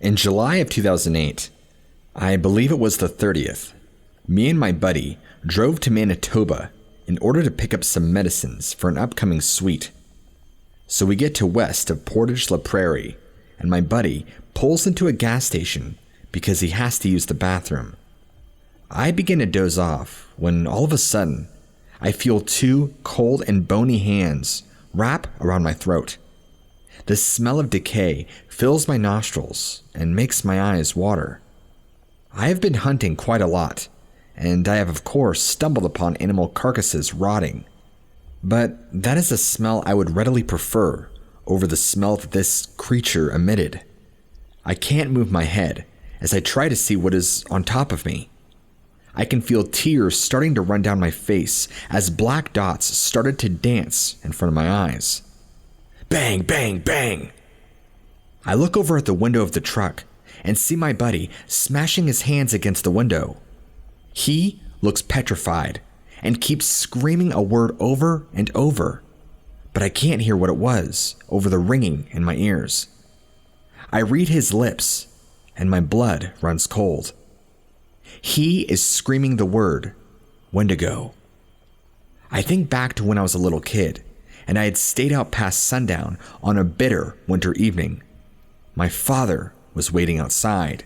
In July of 2008, I believe it was the 30th, me and my buddy drove to Manitoba in order to pick up some medicines for an upcoming suite. So we get to west of Portage la Prairie, and my buddy pulls into a gas station because he has to use the bathroom. I begin to doze off when all of a sudden, I feel two cold and bony hands wrap around my throat. The smell of decay fills my nostrils and makes my eyes water. I have been hunting quite a lot, and I have of course stumbled upon animal carcasses rotting. But that is a smell I would readily prefer over the smell that this creature emitted. I can't move my head as I try to see what is on top of me. I can feel tears starting to run down my face as black dots started to dance in front of my eyes. Bang, bang, bang! I look over at the window of the truck and see my buddy smashing his hands against the window. He looks petrified and keeps screaming a word over and over, but I can't hear what it was over the ringing in my ears. I read his lips and my blood runs cold. He is screaming the word Wendigo. I think back to when I was a little kid and I had stayed out past sundown on a bitter winter evening. My father was waiting outside.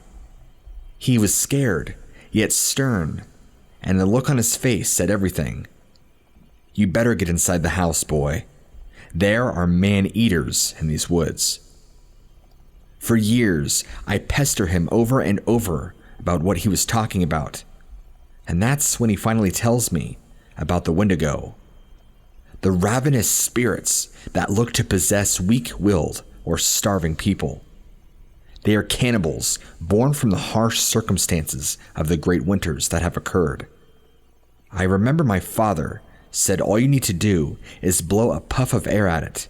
He was scared, yet stern, and the look on his face said everything. You better get inside the house, boy. There are man-eaters in these woods. For years, I pester him over and over about what he was talking about, and that's when he finally tells me about the Wendigo. The ravenous spirits that look to possess weak-willed or starving people. They are cannibals born from the harsh circumstances of the great winters that have occurred. I remember my father said all you need to do is blow a puff of air at it,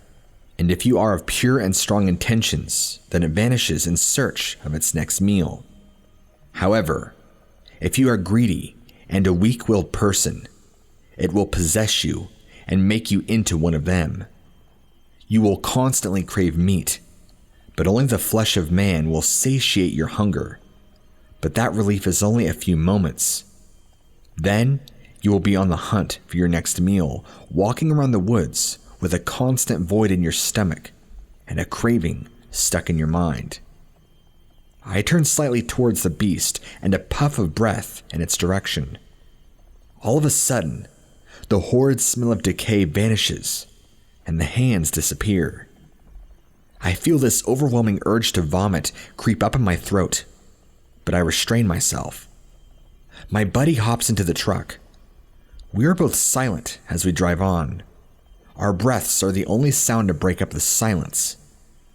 and if you are of pure and strong intentions, then it vanishes in search of its next meal. However, if you are greedy and a weak-willed person, it will possess you and make you into one of them. You will constantly crave meat, but only the flesh of man will satiate your hunger. But that relief is only a few moments. Then you will be on the hunt for your next meal, walking around the woods with a constant void in your stomach and a craving stuck in your mind. I turn slightly towards the beast and a puff of breath in its direction. All of a sudden, the horrid smell of decay vanishes and the hands disappear. I feel this overwhelming urge to vomit creep up in my throat, but I restrain myself. My buddy hops into the truck. We are both silent as we drive on. Our breaths are the only sound to break up the silence.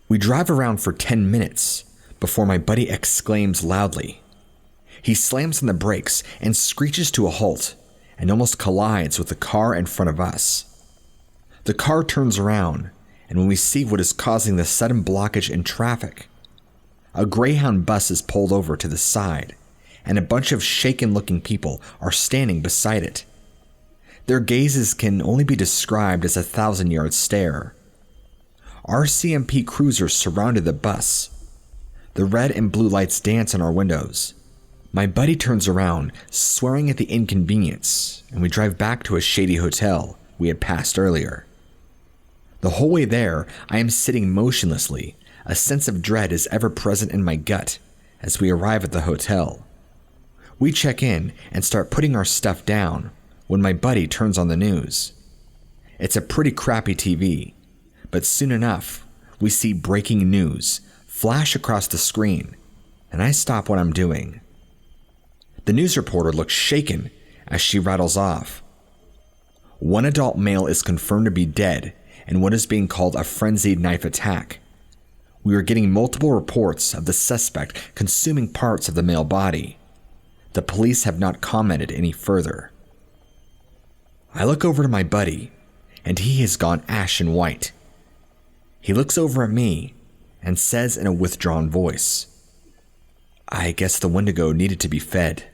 We drive around for 10 minutes before my buddy exclaims loudly. He slams on the brakes and screeches to a halt and almost collides with the car in front of us. The car turns around, and when we see what is causing the sudden blockage in traffic, a Greyhound bus is pulled over to the side, and a bunch of shaken-looking people are standing beside it. Their gazes can only be described as a 1,000-yard stare. Our CMP cruiser surrounded the bus. The red and blue lights dance on our windows. My buddy turns around, swearing at the inconvenience, and we drive back to a shady hotel we had passed earlier. The whole way there, I am sitting motionlessly. A sense of dread is ever present in my gut as we arrive at the hotel. We check in and start putting our stuff down when my buddy turns on the news. It's a pretty crappy TV, but soon enough, we see breaking news flash across the screen, and I stop what I'm doing. The news reporter looks shaken as she rattles off. One adult male is confirmed to be dead in what is being called a frenzied knife attack. We are getting multiple reports of the suspect consuming parts of the male body. The police have not commented any further. I look over to my buddy, and he has gone ashen white. He looks over at me and says in a withdrawn voice, "I guess the Wendigo needed to be fed."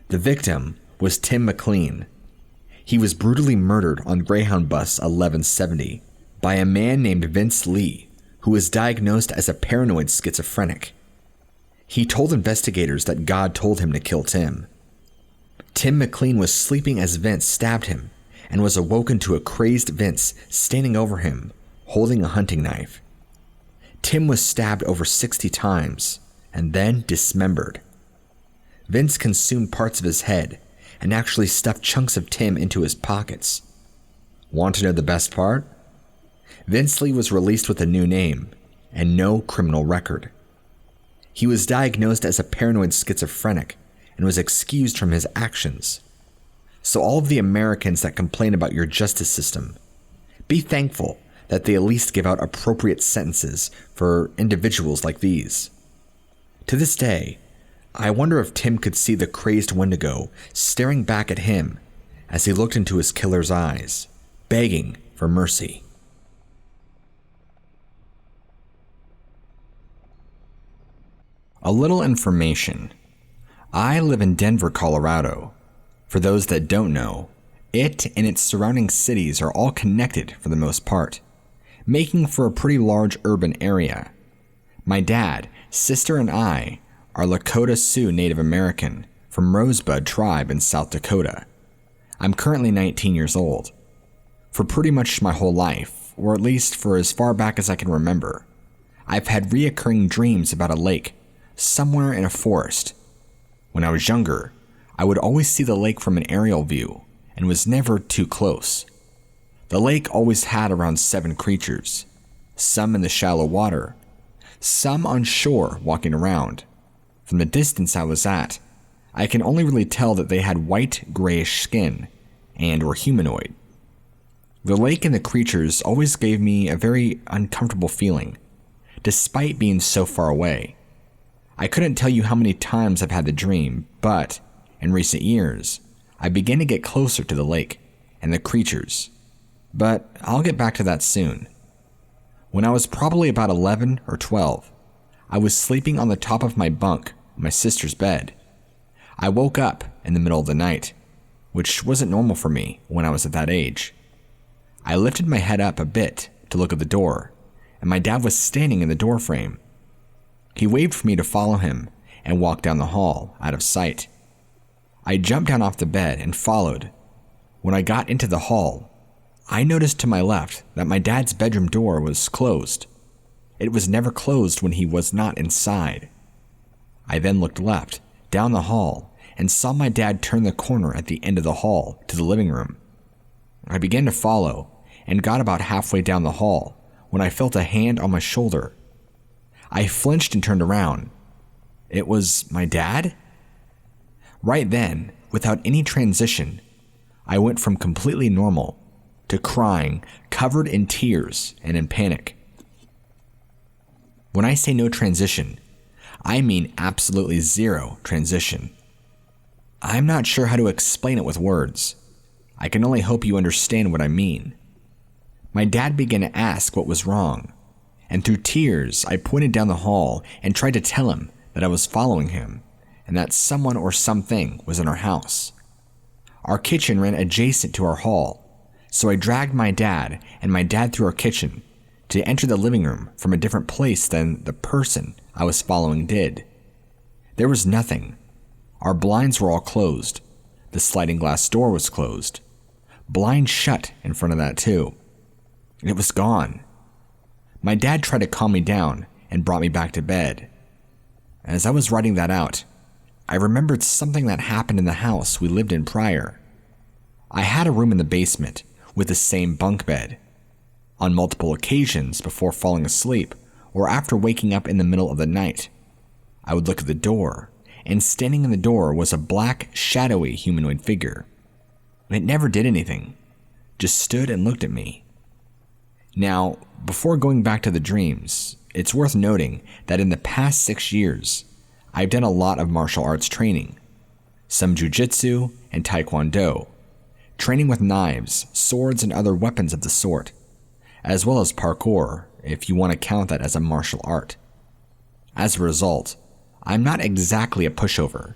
The victim was Tim McLean. He was brutally murdered on Greyhound Bus 1170 by a man named Vince Lee, who was diagnosed as a paranoid schizophrenic. He told investigators that God told him to kill Tim. Tim McLean was sleeping as Vince stabbed him and was awoken to a crazed Vince standing over him, holding a hunting knife. Tim was stabbed over 60 times and then dismembered. Vince consumed parts of his head and actually stuffed chunks of Tim into his pockets. Want to know the best part? Vince Lee was released with a new name and no criminal record. He was diagnosed as a paranoid schizophrenic and was excused from his actions. So all of the Americans that complain about your justice system, be thankful that they at least give out appropriate sentences for individuals like these. To this day, I wonder if Tim could see the crazed Wendigo staring back at him as he looked into his killer's eyes, begging for mercy. A little information. I live in Denver, Colorado. For those that don't know, it and its surrounding cities are all connected for the most part, making for a pretty large urban area. My dad, sister, and I are Lakota Sioux Native American from Rosebud Tribe in South Dakota. I'm currently 19 years old. For pretty much my whole life, or at least for as far back as I can remember, I've had reoccurring dreams about a lake somewhere in a forest. When I was younger, I would always see the lake from an aerial view and was never too close. The lake always had around 7 creatures, some in the shallow water, some on shore walking around. From the distance I was at, I can only really tell that they had white, grayish skin and were humanoid. The lake and the creatures always gave me a very uncomfortable feeling, despite being so far away. I couldn't tell you how many times I've had the dream, but in recent years, I began to get closer to the lake and the creatures. But I'll get back to that soon. When I was probably about 11 or 12, I was sleeping on the top of my bunk in my sister's bed. I woke up in the middle of the night, which wasn't normal for me when I was at that age. I lifted my head up a bit to look at the door, and my dad was standing in the doorframe. He waved for me to follow him and walk down the hall out of sight. I jumped down off the bed and followed. When I got into the hall, I noticed to my left that my dad's bedroom door was closed. It was never closed when he was not inside. I then looked left, down the hall, and saw my dad turn the corner at the end of the hall to the living room. I began to follow and got about halfway down the hall when I felt a hand on my shoulder. I flinched and turned around. It was my dad? Right then, without any transition, I went from completely normal to crying, covered in tears and in panic. When I say no transition, I mean absolutely zero transition. I'm not sure how to explain it with words. I can only hope you understand what I mean. My dad began to ask what was wrong, and through tears, I pointed down the hall and tried to tell him that I was following him and that someone or something was in our house. Our kitchen ran adjacent to our hall, so I dragged my dad and my dad through our kitchen to enter the living room from a different place than the person I was following did. There was nothing. Our blinds were all closed. The sliding glass door was closed. Blind shut in front of that too. It was gone. My dad tried to calm me down and brought me back to bed. As I was writing that out, I remembered something that happened in the house we lived in prior. I had a room in the basement with the same bunk bed. On multiple occasions before falling asleep or after waking up in the middle of the night, I would look at the door, and standing in the door was a black, shadowy humanoid figure. It never did anything, just stood and looked at me. Now, before going back to the dreams, it's worth noting that in the past 6 years, I've done a lot of martial arts training, some jiu-jitsu and taekwondo, training with knives, swords, and other weapons of the sort, as well as parkour, if you want to count that as a martial art. As a result, I'm not exactly a pushover.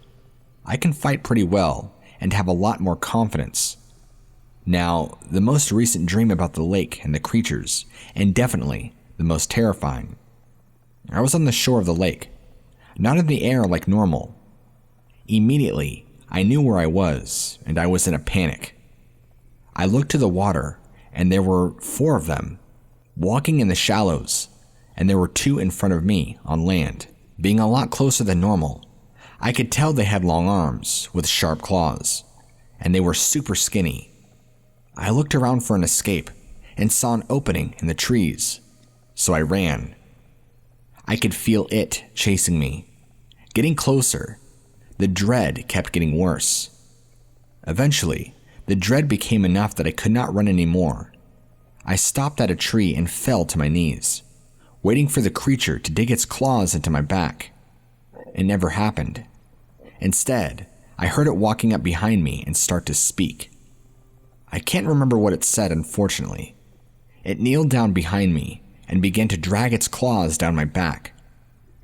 I can fight pretty well and have a lot more confidence. Now, the most recent dream about the lake and the creatures, and definitely the most terrifying. I was on the shore of the lake, not in the air like normal. Immediately, I knew where I was, and I was in a panic. I looked to the water, and there were 4 of them, walking in the shallows, and there were 2 in front of me on land, being a lot closer than normal. I could tell they had long arms with sharp claws, and they were super skinny. I looked around for an escape and saw an opening in the trees, so I ran. I could feel it chasing me, getting closer. The dread kept getting worse. Eventually, the dread became enough that I could not run anymore. I stopped at a tree and fell to my knees, waiting for the creature to dig its claws into my back. It never happened. Instead, I heard it walking up behind me and start to speak. I can't remember what it said, unfortunately. It kneeled down behind me and began to drag its claws down my back,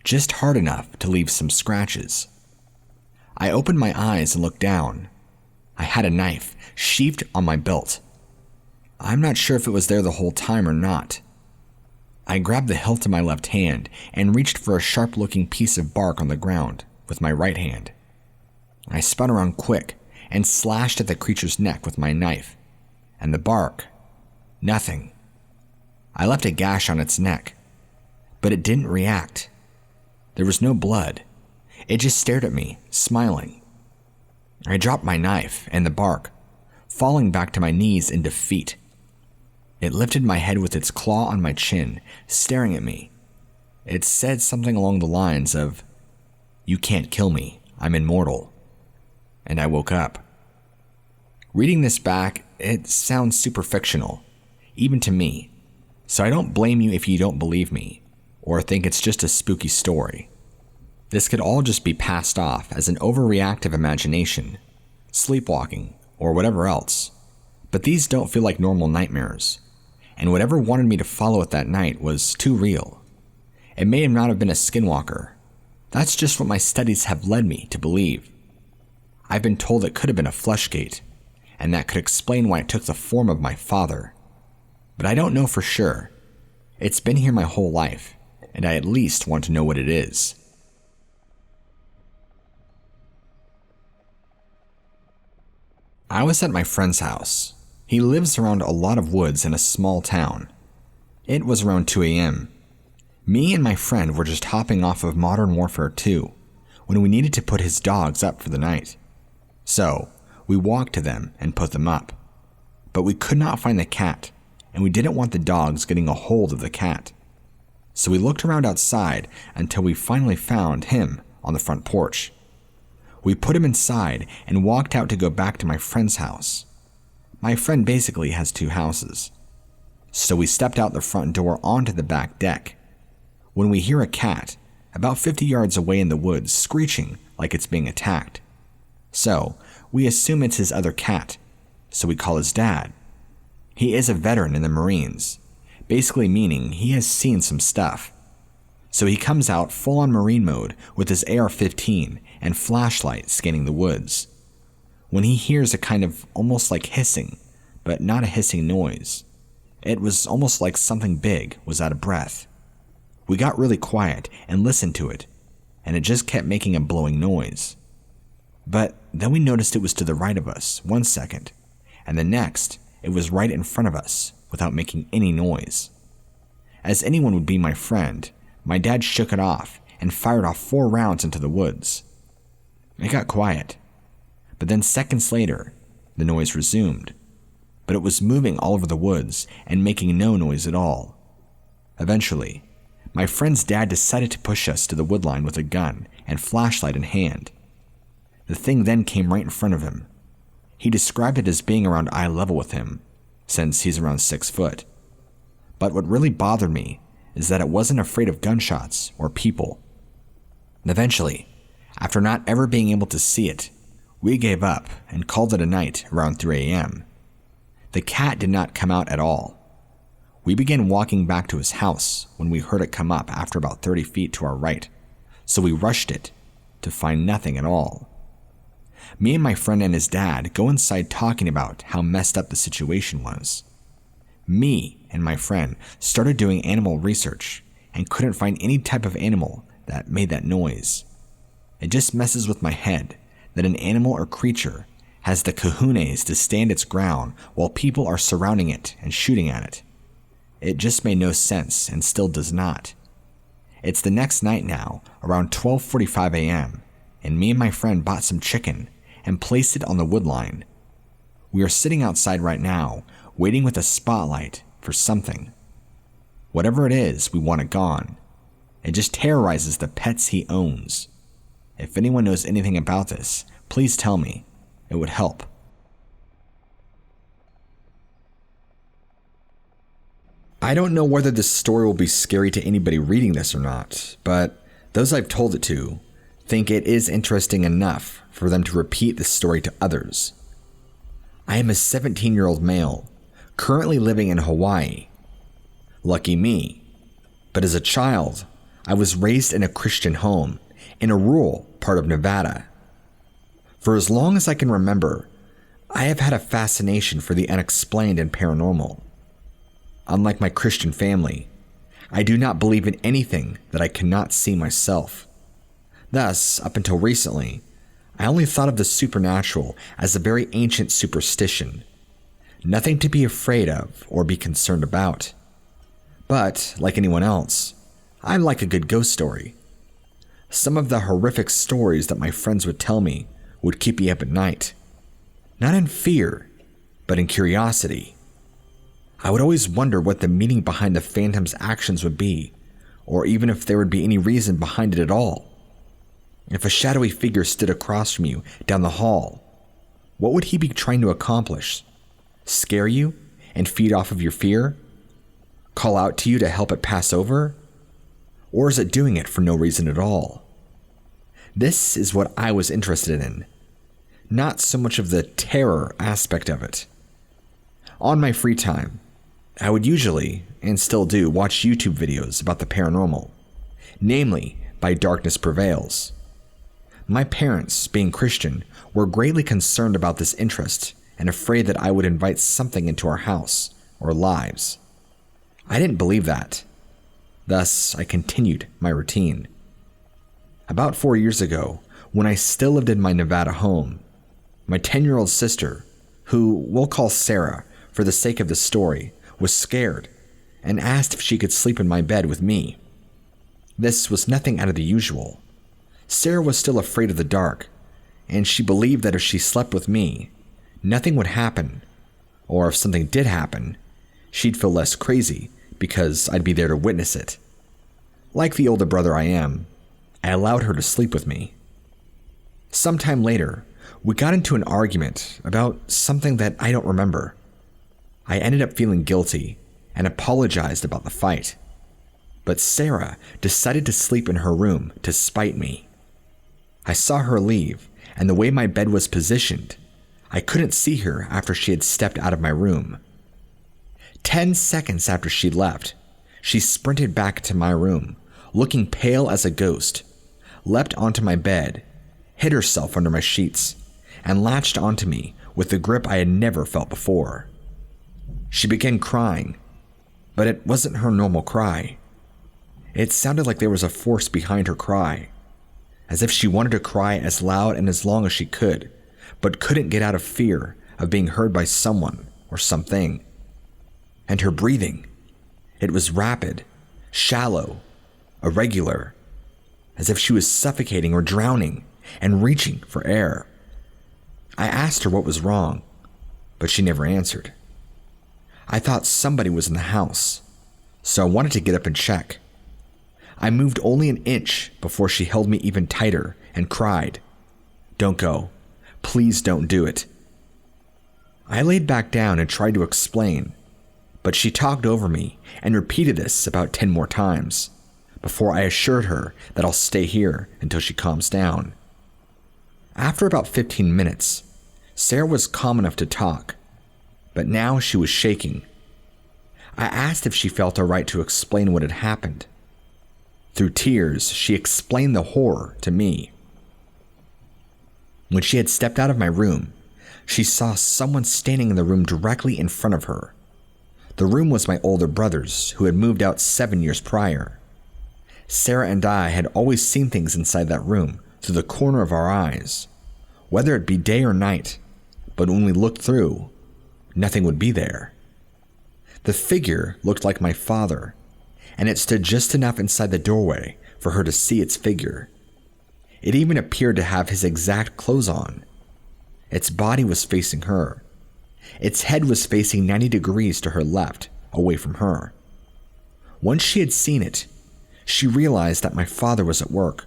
just hard enough to leave some scratches. I opened my eyes and looked down. I had a knife sheathed on my belt. I'm not sure if it was there the whole time or not. I grabbed the hilt of my left hand and reached for a sharp-looking piece of bark on the ground with my right hand. I spun around quick and slashed at the creature's neck with my knife, and the bark, nothing. I left a gash on its neck, but it didn't react. There was no blood. It just stared at me, smiling. I dropped my knife and the bark, falling back to my knees in defeat. It lifted my head with its claw on my chin, staring at me. It said something along the lines of, "You can't kill me, I'm immortal." And I woke up. Reading this back, it sounds super fictional, even to me, so I don't blame you if you don't believe me, or think it's just a spooky story. This could all just be passed off as an overreactive imagination, sleepwalking, or whatever else, but these don't feel like normal nightmares, and whatever wanted me to follow it that night was too real. It may not have been a skinwalker. That's just what my studies have led me to believe. I've been told it could have been a fleshgate, and that could explain why it took the form of my father. But I don't know for sure. It's been here my whole life, and I at least want to know what it is. I was at my friend's house. He lives around a lot of woods in a small town. It was around 2 a.m. Me and my friend were just hopping off of Modern Warfare 2 when we needed to put his dogs up for the night. So, we walked to them and put them up. But we could not find the cat, and we didn't want the dogs getting a hold of the cat. So we looked around outside until we finally found him on the front porch. We put him inside and walked out to go back to my friend's house. My friend basically has 2 houses. So we stepped out the front door onto the back deck, when we hear a cat about 50 yards away in the woods screeching like it's being attacked. So we assume it's his other cat, so we call his dad. He is a veteran in the Marines, basically meaning he has seen some stuff. So he comes out full on Marine mode with his AR-15 and flashlight scanning the woods, when he hears a kind of almost like hissing, but not a hissing noise. It was almost like something big was out of breath. We got really quiet and listened to it, and it just kept making a blowing noise. But then we noticed it was to the right of us 1 second, and the next, it was right in front of us without making any noise. As anyone would be my friend, my dad shook it off and fired off 4 rounds into the woods. It got quiet, but then seconds later, the noise resumed, but it was moving all over the woods and making no noise at all. Eventually, my friend's dad decided to push us to the woodline with a gun and flashlight in hand. The thing then came right in front of him. He described it as being around eye level with him, since he's around 6 foot. But what really bothered me is that it wasn't afraid of gunshots or people. Eventually, after not ever being able to see it, we gave up and called it a night around 3 a.m. The cat did not come out at all. We began walking back to his house when we heard it come up after about 30 feet to our right, so we rushed it to find nothing at all. Me and my friend and his dad go inside talking about how messed up the situation was. Me and my friend started doing animal research and couldn't find any type of animal that made that noise. It just messes with my head that an animal or creature has the cojones to stand its ground while people are surrounding it and shooting at it. It just made no sense and still does not. It's the next night now, around 12:45 a.m., and me and my friend bought some chicken and placed it on the wood line. We are sitting outside right now, waiting with a spotlight for something. Whatever it is, we want it gone. It just terrorizes the pets he owns. If anyone knows anything about this, please tell me. It would help. I don't know whether this story will be scary to anybody reading this or not, but those I've told it to think it is interesting enough for them to repeat this story to others. I am a 17-year-old male, currently living in Hawaii. Lucky me. But as a child, I was raised in a Christian home in a rural part of Nevada. For as long as I can remember, I have had a fascination for the unexplained and paranormal. Unlike my Christian family, I do not believe in anything that I cannot see myself. Thus, up until recently, I only thought of the supernatural as a very ancient superstition, nothing to be afraid of or be concerned about. But, like anyone else, I like a good ghost story. Some of the horrific stories that my friends would tell me would keep me up at night, not in fear, but in curiosity. I would always wonder what the meaning behind the phantom's actions would be, or even if there would be any reason behind it at all. If a shadowy figure stood across from you down the hall, what would he be trying to accomplish? Scare you and feed off of your fear? Call out to you to help it pass over? Or is it doing it for no reason at all? This is what I was interested in, not so much of the terror aspect of it. On my free time, I would usually, and still do, watch YouTube videos about the paranormal, namely by Darkness Prevails. My parents, being Christian, were greatly concerned about this interest and afraid that I would invite something into our house or lives. I didn't believe that. Thus, I continued my routine. About 4 years ago, when I still lived in my Nevada home, my 10-year-old sister, who we'll call Sarah for the sake of the story, was scared and asked if she could sleep in my bed with me. This was nothing out of the usual. Sarah was still afraid of the dark, and she believed that if she slept with me, nothing would happen, or if something did happen, she'd feel less crazy because I'd be there to witness it. Like the older brother I am, I allowed her to sleep with me. Sometime later, we got into an argument about something that I don't remember. I ended up feeling guilty and apologized about the fight. But Sarah decided to sleep in her room to spite me. I saw her leave, and the way my bed was positioned, I couldn't see her after she had stepped out of my room. 10 seconds after she left, she sprinted back to my room, looking pale as a ghost, leapt onto my bed, hid herself under my sheets, and latched onto me with a grip I had never felt before. She began crying, but it wasn't her normal cry. It sounded like there was a force behind her cry, as if she wanted to cry as loud and as long as she could, but couldn't get out of fear of being heard by someone or something. And her breathing, it was rapid, shallow, irregular, as if she was suffocating or drowning and reaching for air. I asked her what was wrong, but she never answered. I thought somebody was in the house, so I wanted to get up and check. I moved only an inch before she held me even tighter and cried, "Don't go. Please don't do it." I laid back down and tried to explain, but she talked over me and repeated this about 10 more times before I assured her that I'll stay here until she calms down. After about 15 minutes, Sarah was calm enough to talk, but now she was shaking. I asked if she felt alright to explain what had happened. Through tears, she explained the horror to me. When she had stepped out of my room, she saw someone standing in the room directly in front of her. The room was my older brother's, who had moved out 7 years prior. Sarah and I had always seen things inside that room through the corner of our eyes, whether it be day or night, but when we looked through, nothing would be there. The figure looked like my father, and it stood just enough inside the doorway for her to see its figure. It even appeared to have his exact clothes on. Its body was facing her. Its head was facing 90 degrees to her left, away from her. Once she had seen it, she realized that my father was at work,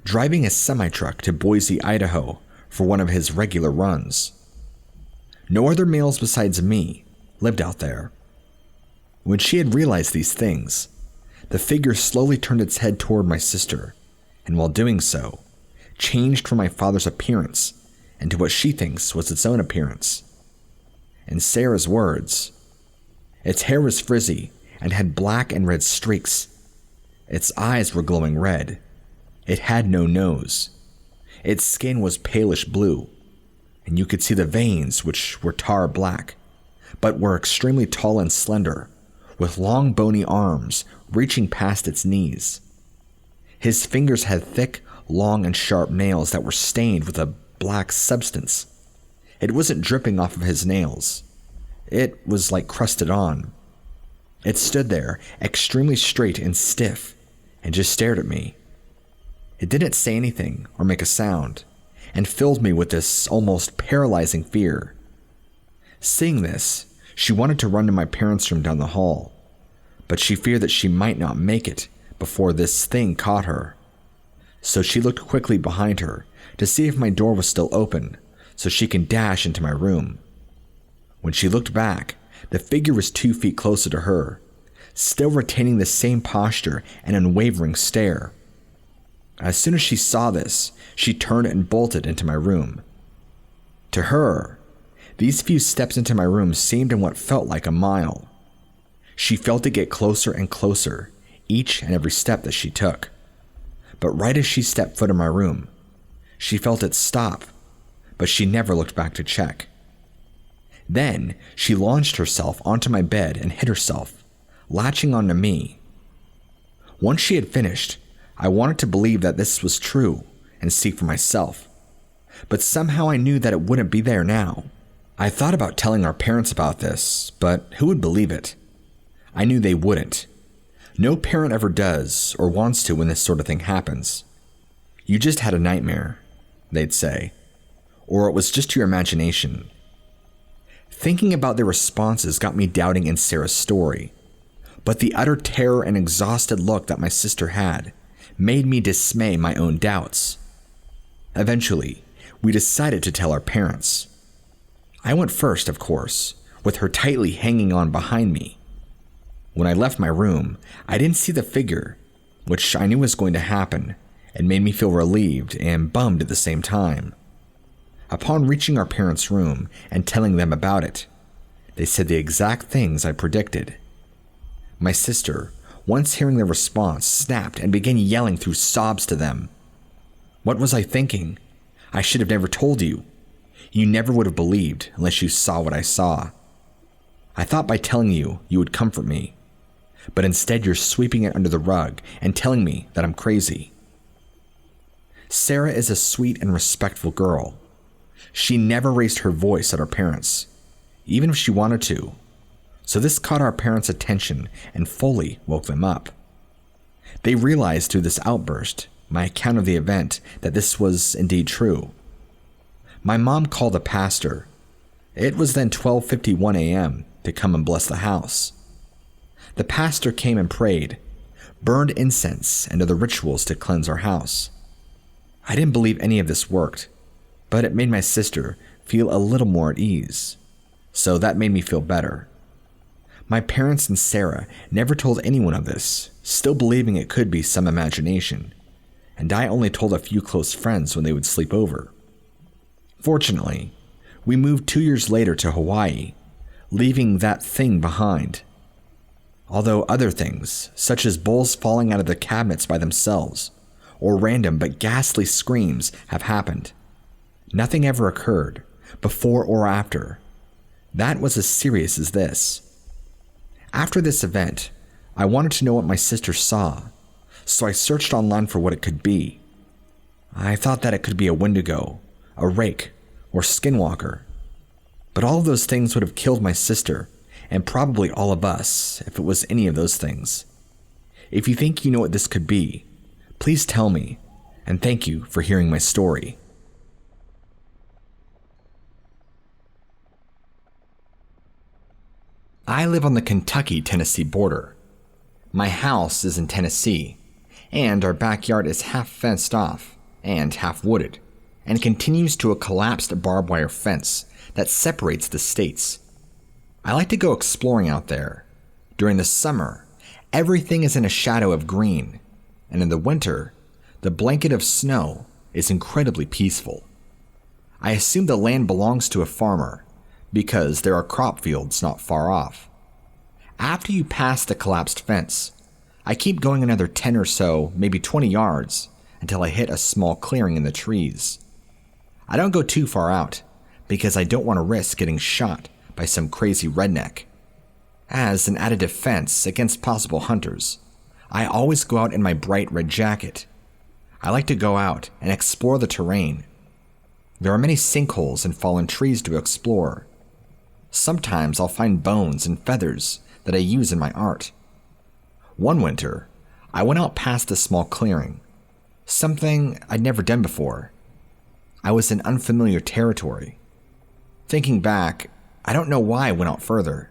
driving a semi-truck to Boise, Idaho for one of his regular runs. No other males besides me lived out there. When she had realized these things, the figure slowly turned its head toward my sister, and while doing so, changed from my father's appearance into what she thinks was its own appearance. In Sarah's words, its hair was frizzy and had black and red streaks. Its eyes were glowing red. It had no nose. Its skin was palish blue, and you could see the veins, which were tar black, but were extremely tall and slender, with long bony arms reaching past its knees. His fingers had thick, long, and sharp nails that were stained with a black substance. It wasn't dripping off of his nails. It was like crusted on. It stood there, extremely straight and stiff, and just stared at me. It didn't say anything or make a sound, and filled me with this almost paralyzing fear. Seeing this, she wanted to run to my parents' room down the hall, but she feared that she might not make it before this thing caught her. So she looked quickly behind her to see if my door was still open so she can dash into my room. When she looked back, the figure was 2 feet closer to her, still retaining the same posture and unwavering stare. As soon as she saw this, she turned and bolted into my room. To her, these few steps into my room seemed in what felt like a mile. She felt it get closer and closer, each and every step that she took. But right as she stepped foot in my room, she felt it stop, but she never looked back to check. Then she launched herself onto my bed and hid herself, latching onto me. Once she had finished, I wanted to believe that this was true and see for myself, but somehow I knew that it wouldn't be there now. I thought about telling our parents about this, but who would believe it? I knew they wouldn't. No parent ever does or wants to when this sort of thing happens. You just had a nightmare, they'd say, or it was just your imagination. Thinking about their responses got me doubting in Sarah's story, but the utter terror and exhausted look that my sister had made me dismay my own doubts. Eventually, we decided to tell our parents. I went first, of course, with her tightly hanging on behind me. When I left my room, I didn't see the figure, which I knew was going to happen, and made me feel relieved and bummed at the same time. Upon reaching our parents' room and telling them about it, they said the exact things I predicted. My sister, once hearing their response, snapped and began yelling through sobs to them. What was I thinking? I should have never told you. You never would have believed unless you saw what I saw. I thought by telling you, you would comfort me, but instead you're sweeping it under the rug and telling me that I'm crazy. Sarah is a sweet and respectful girl. She never raised her voice at our parents, even if she wanted to, so this caught our parents' attention and fully woke them up. They realized through this outburst, my account of the event, that this was indeed true. My mom called a pastor. It was then 12:51 a.m. to come and bless the house. The pastor came and prayed, burned incense and other rituals to cleanse our house. I didn't believe any of this worked, but it made my sister feel a little more at ease, so that made me feel better. My parents and Sarah never told anyone of this, still believing it could be some imagination, and I only told a few close friends when they would sleep over. Fortunately, we moved 2 years later to Hawaii, leaving that thing behind. Although other things, such as bowls falling out of the cabinets by themselves, or random but ghastly screams have happened, nothing ever occurred, before or after, that was as serious as this. After this event, I wanted to know what my sister saw, so I searched online for what it could be. I thought that it could be a Wendigo, a rake, or skinwalker. But all of those things would have killed my sister, and probably all of us, if it was any of those things. If you think you know what this could be, please tell me, and thank you for hearing my story. I live on the Kentucky-Tennessee border. My house is in Tennessee, and our backyard is half fenced off and half wooded, and continues to a collapsed barbed wire fence that separates the states. I like to go exploring out there. During the summer, everything is in a shadow of green, and in the winter, the blanket of snow is incredibly peaceful. I assume the land belongs to a farmer, because there are crop fields not far off. After you pass the collapsed fence, I keep going another 10 or so, maybe 20 yards, until I hit a small clearing in the trees. I don't go too far out, because I don't want to risk getting shot by some crazy redneck. As an added defense against possible hunters, I always go out in my bright red jacket. I like to go out and explore the terrain. There are many sinkholes and fallen trees to explore. Sometimes I'll find bones and feathers that I use in my art. One winter, I went out past a small clearing, something I'd never done before. I was in unfamiliar territory. Thinking back, I don't know why I went out further.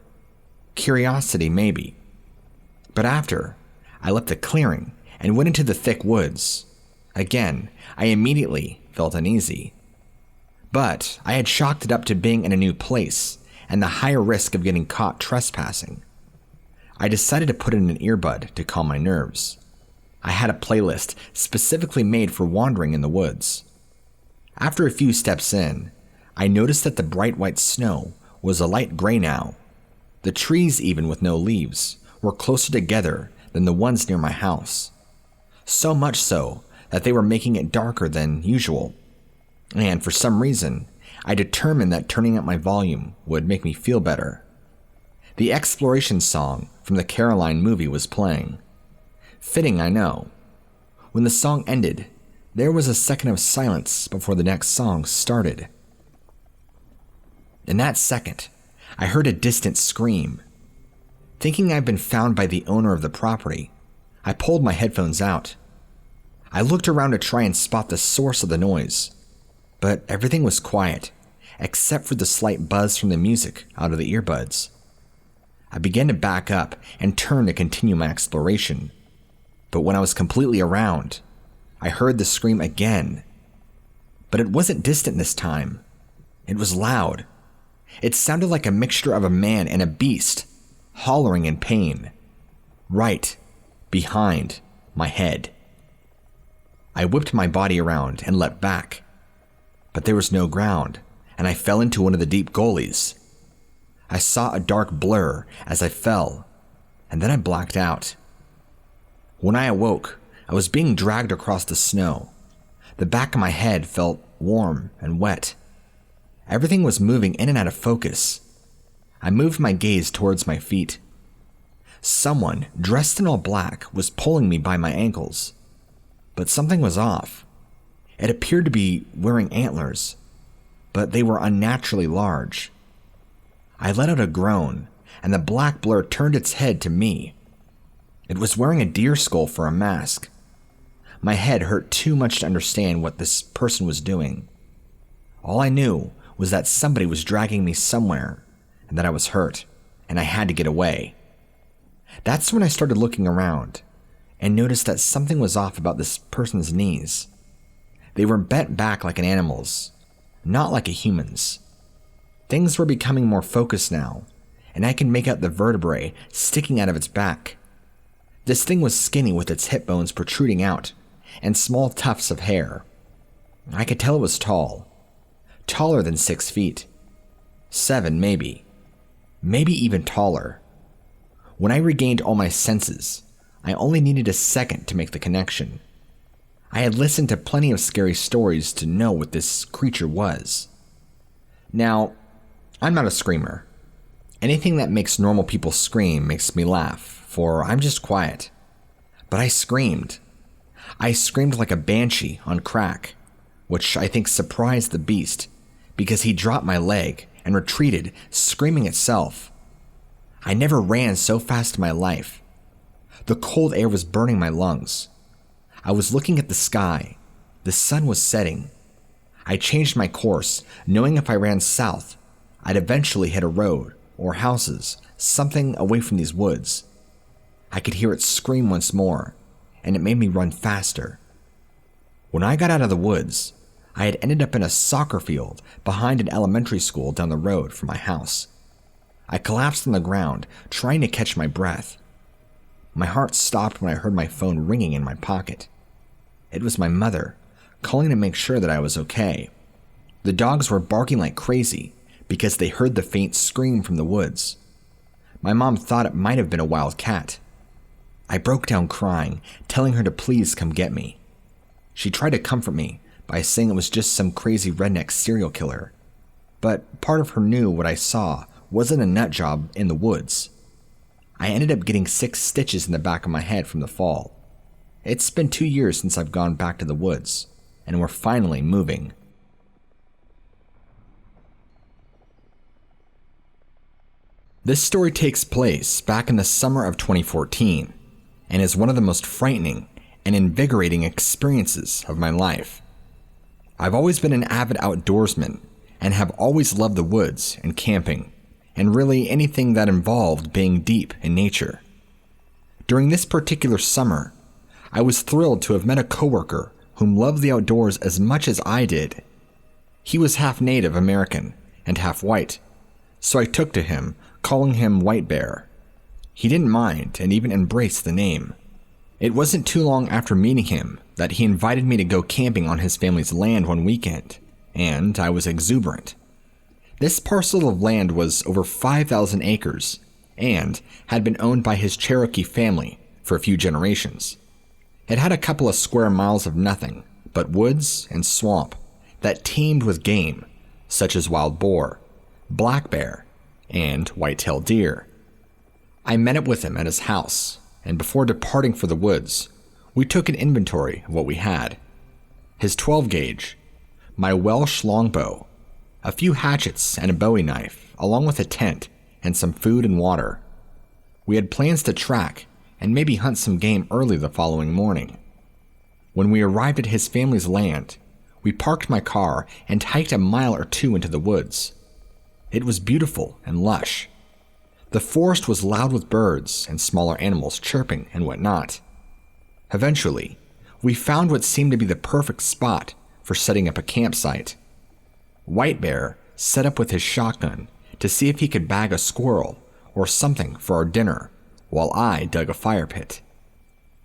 Curiosity, maybe. But after, I left the clearing and went into the thick woods. Again, I immediately felt uneasy. But I had chalked it up to being in a new place and the higher risk of getting caught trespassing. I decided to put in an earbud to calm my nerves. I had a playlist specifically made for wandering in the woods. After a few steps in, I noticed that the bright white snow was a light gray now. The trees, even with no leaves, were closer together than the ones near my house. So much so that they were making it darker than usual. And for some reason, I determined that turning up my volume would make me feel better. The exploration song from the Caroline movie was playing. Fitting, I know. When the song ended, there was a second of silence before the next song started. In that second, I heard a distant scream. Thinking I'd been found by the owner of the property, I pulled my headphones out. I looked around to try and spot the source of the noise, but everything was quiet, except for the slight buzz from the music out of the earbuds. I began to back up and turn to continue my exploration, but when I was completely around, I heard the scream again. But it wasn't distant this time. It was loud. It sounded like a mixture of a man and a beast, hollering in pain, right behind my head. I whipped my body around and leapt back, but there was no ground, and I fell into one of the deep gullies. I saw a dark blur as I fell, and then I blacked out. When I awoke, I was being dragged across the snow. The back of my head felt warm and wet. Everything was moving in and out of focus. I moved my gaze towards my feet. Someone dressed in all black was pulling me by my ankles. But something was off. It appeared to be wearing antlers, but they were unnaturally large. I let out a groan, and the black blur turned its head to me. It was wearing a deer skull for a mask. My head hurt too much to understand what this person was doing. All I knew was that somebody was dragging me somewhere, and that I was hurt, and I had to get away. That's when I started looking around, and noticed that something was off about this person's knees. They were bent back like an animal's, not like a human's. Things were becoming more focused now, and I could make out the vertebrae sticking out of its back. This thing was skinny with its hip bones protruding out, and small tufts of hair. I could tell it was tall. Taller than 6 feet. 7 maybe. Maybe even taller. When I regained all my senses, I only needed a second to make the connection. I had listened to plenty of scary stories to know what this creature was. Now, I'm not a screamer. Anything that makes normal people scream makes me laugh, for I'm just quiet. But I screamed. I screamed like a banshee on crack, which I think surprised the beast, because he dropped my leg and retreated, screaming itself. I never ran so fast in my life. The cold air was burning my lungs. I was looking at the sky. The sun was setting. I changed my course, knowing if I ran south, I'd eventually hit a road or houses, something away from these woods. I could hear it scream once more, and it made me run faster. When I got out of the woods, I had ended up in a soccer field behind an elementary school down the road from my house. I collapsed on the ground, trying to catch my breath. My heart stopped when I heard my phone ringing in my pocket. It was my mother, calling to make sure that I was okay. The dogs were barking like crazy because they heard the faint scream from the woods. My mom thought it might have been a wild cat. I broke down crying, telling her to please come get me. She tried to comfort me by saying it was just some crazy redneck serial killer, but part of her knew what I saw wasn't a nut job in the woods. I ended up getting 6 stitches in the back of my head from the fall. It's been 2 years since I've gone back to the woods, and we're finally moving. This story takes place back in the summer of 2014 and is one of the most frightening and invigorating experiences of my life. I've always been an avid outdoorsman and have always loved the woods and camping, and really anything that involved being deep in nature. During this particular summer, I was thrilled to have met a coworker whom loved the outdoors as much as I did. He was half Native American and half white, so I took to him, calling him White Bear. He didn't mind and even embraced the name. It wasn't too long after meeting him that he invited me to go camping on his family's land one weekend, and I was exuberant. This parcel of land was over 5,000 acres and had been owned by his Cherokee family for a few generations. It had a couple of square miles of nothing but woods and swamp that teemed with game, such as wild boar, black bear, and white-tailed deer. I met up with him at his house, and before departing for the woods, we took an inventory of what we had. His 12-gauge, my Welsh longbow, a few hatchets and a bowie knife, along with a tent and some food and water. We had plans to track and maybe hunt some game early the following morning. When we arrived at his family's land, we parked my car and hiked a mile or 2 into the woods. It was beautiful and lush. The forest was loud with birds and smaller animals chirping and whatnot. Eventually, we found what seemed to be the perfect spot for setting up a campsite. White Bear set up with his shotgun to see if he could bag a squirrel or something for our dinner, while I dug a fire pit.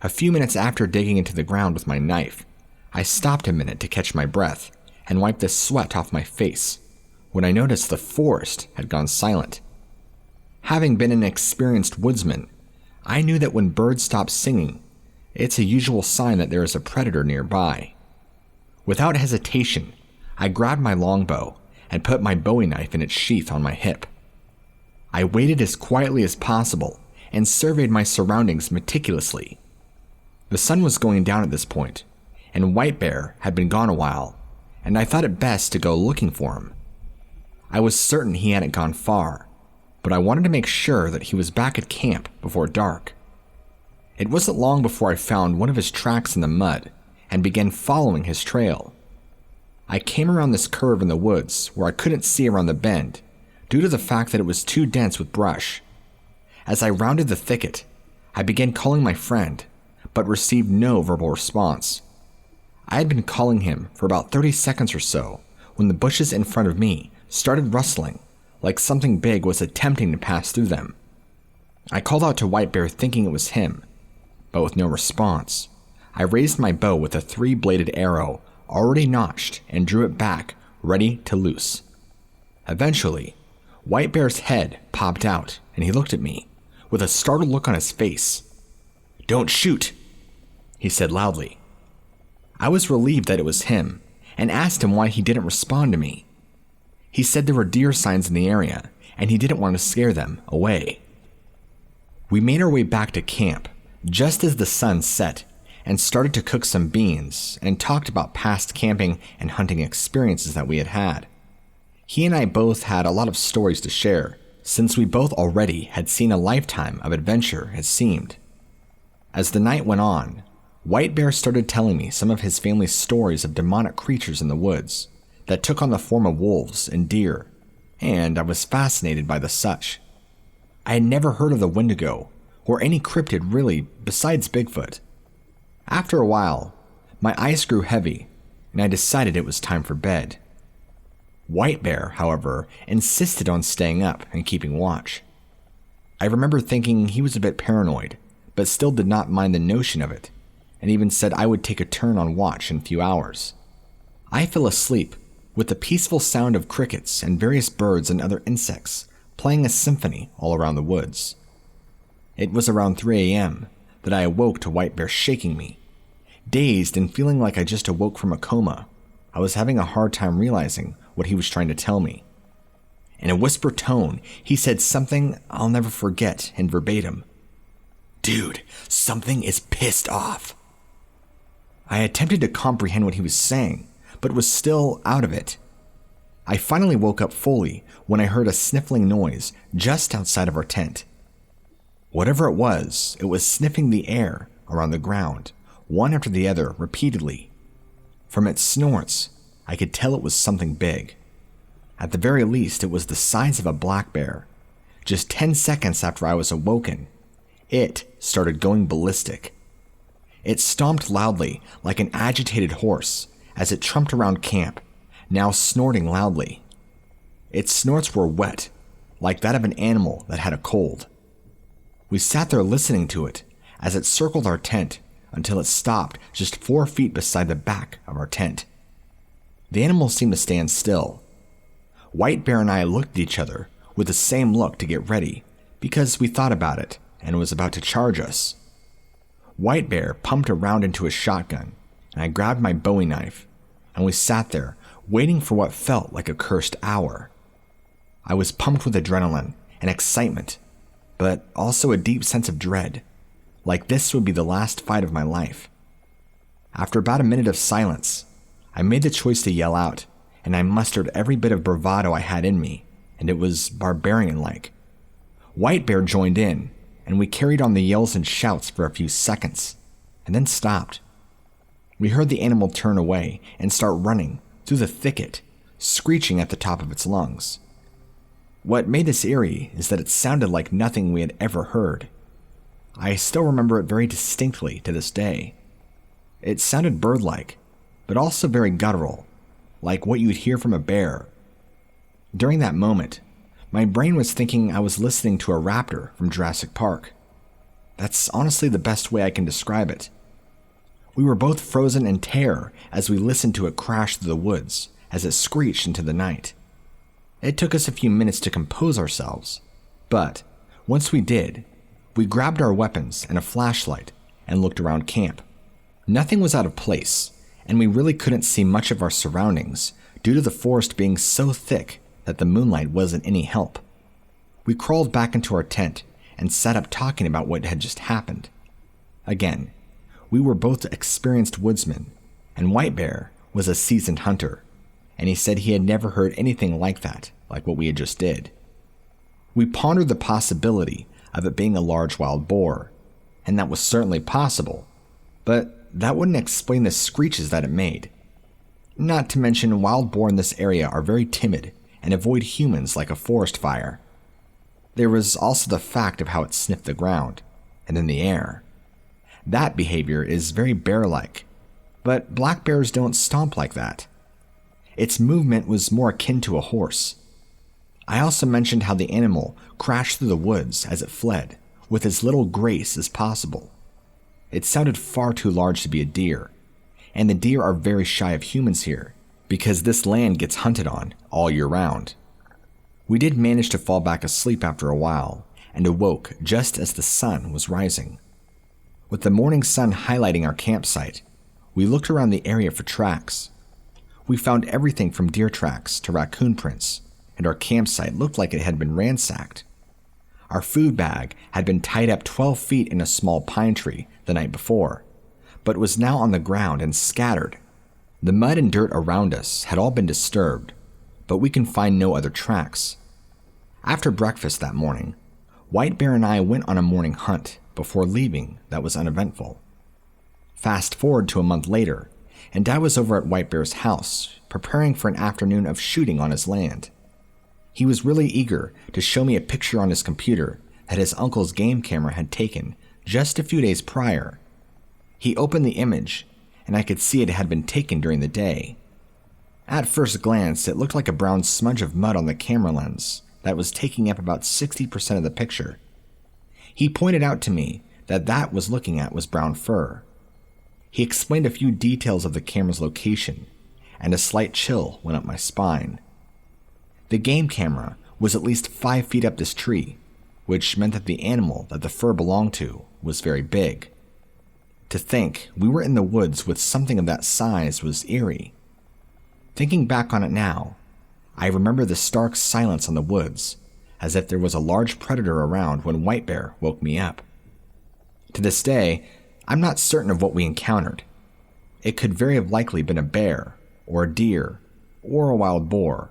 A few minutes after digging into the ground with my knife, I stopped a minute to catch my breath and wipe the sweat off my face when I noticed the forest had gone silent. Having been an experienced woodsman, I knew that when birds stop singing, it's a usual sign that there is a predator nearby. Without hesitation, I grabbed my longbow and put my bowie knife in its sheath on my hip. I waited as quietly as possible and surveyed my surroundings meticulously. The sun was going down at this point, and White Bear had been gone a while, and I thought it best to go looking for him. I was certain he hadn't gone far, but I wanted to make sure that he was back at camp before dark. It wasn't long before I found one of his tracks in the mud and began following his trail. I came around this curve in the woods where I couldn't see around the bend due to the fact that it was too dense with brush. As I rounded the thicket, I began calling my friend, but received no verbal response. I had been calling him for about 30 seconds or so when the bushes in front of me started rustling, like something big was attempting to pass through them. I called out to White Bear thinking it was him, but with no response. I raised my bow with a 3-bladed arrow already notched and drew it back, ready to loose. Eventually, White Bear's head popped out and he looked at me with a startled look on his face. "Don't shoot," he said loudly. I was relieved that it was him and asked him why he didn't respond to me. He said there were deer signs in the area and he didn't want to scare them away. We made our way back to camp just as the sun set and started to cook some beans and talked about past camping and hunting experiences that we had had. He and I both had a lot of stories to share, since we both already had seen a lifetime of adventure, it seemed. As the night went on, White Bear started telling me some of his family's stories of demonic creatures in the woods that took on the form of wolves and deer, and I was fascinated by the such. I had never heard of the Wendigo, or any cryptid really besides Bigfoot. After a while, my eyes grew heavy, and I decided it was time for bed. White Bear, however, insisted on staying up and keeping watch. I remember thinking he was a bit paranoid, but still did not mind the notion of it, and even said I would take a turn on watch in a few hours. I fell asleep with the peaceful sound of crickets and various birds and other insects playing a symphony all around the woods. It was around 3 a.m. that I awoke to White Bear shaking me. Dazed and feeling like I just awoke from a coma, I was having a hard time realizing what he was trying to tell me. In a whisper tone, he said something I'll never forget in verbatim. "Dude, something is pissed off." I attempted to comprehend what he was saying, but was still out of it. I finally woke up fully when I heard a sniffling noise just outside of our tent. Whatever it was sniffing the air around the ground, one after the other, repeatedly. From its snorts, I could tell it was something big. At the very least, it was the size of a black bear. Just 10 seconds after I was awoken, it started going ballistic. It stomped loudly like an agitated horse as it trumped around camp, now snorting loudly. Its snorts were wet, like that of an animal that had a cold. We sat there listening to it as it circled our tent until it stopped just 4 feet beside the back of our tent. The animal seemed to stand still. White Bear and I looked at each other with the same look to get ready because we thought about it and was about to charge us. White Bear pumped a round into his shotgun, and I grabbed my Bowie knife, and we sat there waiting for what felt like a cursed hour. I was pumped with adrenaline and excitement, but also a deep sense of dread, like this would be the last fight of my life. After about a minute of silence, I made the choice to yell out, and I mustered every bit of bravado I had in me, and it was barbarian-like. White Bear joined in, and we carried on the yells and shouts for a few seconds, and then stopped. We heard the animal turn away and start running through the thicket, screeching at the top of its lungs. What made this eerie is that it sounded like nothing we had ever heard. I still remember it very distinctly to this day. It sounded bird-like, but also very guttural, like what you'd hear from a bear. During that moment, my brain was thinking I was listening to a raptor from Jurassic Park. That's honestly the best way I can describe it. We were both frozen in terror as we listened to it crash through the woods as it screeched into the night. It took us a few minutes to compose ourselves, but once we did, we grabbed our weapons and a flashlight and looked around camp. Nothing was out of place, and we really couldn't see much of our surroundings due to the forest being so thick that the moonlight wasn't any help. We crawled back into our tent and sat up talking about what had just happened. Again, we were both experienced woodsmen, and White Bear was a seasoned hunter, and he said he had never heard anything like that, like what we had just did. We pondered the possibility of it being a large wild boar, and that was certainly possible, but that wouldn't explain the screeches that it made. Not to mention, wild boar in this area are very timid and avoid humans like a forest fire. There was also the fact of how it sniffed the ground, and then the air. That behavior is very bear-like, but black bears don't stomp like that. Its movement was more akin to a horse. I also mentioned how the animal crashed through the woods as it fled, with as little grace as possible. It sounded far too large to be a deer, and the deer are very shy of humans here, because this land gets hunted on all year round. We did manage to fall back asleep after a while, and awoke just as the sun was rising. With the morning sun highlighting our campsite, we looked around the area for tracks. We found everything from deer tracks to raccoon prints, and our campsite looked like it had been ransacked. Our food bag had been tied up 12 feet in a small pine tree the night before, but was now on the ground and scattered. The mud and dirt around us had all been disturbed, but we can find no other tracks. After breakfast that morning, White Bear and I went on a morning hunt before leaving that was uneventful. Fast forward to a month later, and Dad was over at White Bear's house, preparing for an afternoon of shooting on his land. He was really eager to show me a picture on his computer that his uncle's game camera had taken just a few days prior. He opened the image, and I could see it had been taken during the day. At first glance, it looked like a brown smudge of mud on the camera lens that was taking up about 60% of the picture. He pointed out to me that was looking at was brown fur. He explained a few details of the camera's location, and a slight chill went up my spine. The game camera was at least 5 feet up this tree, which meant that the animal that the fur belonged to was very big. To think we were in the woods with something of that size was eerie. Thinking back on it now, I remember the stark silence on the woods, as if there was a large predator around when White Bear woke me up. To this day, I'm not certain of what we encountered. It could very likely have been a bear, or a deer, or a wild boar,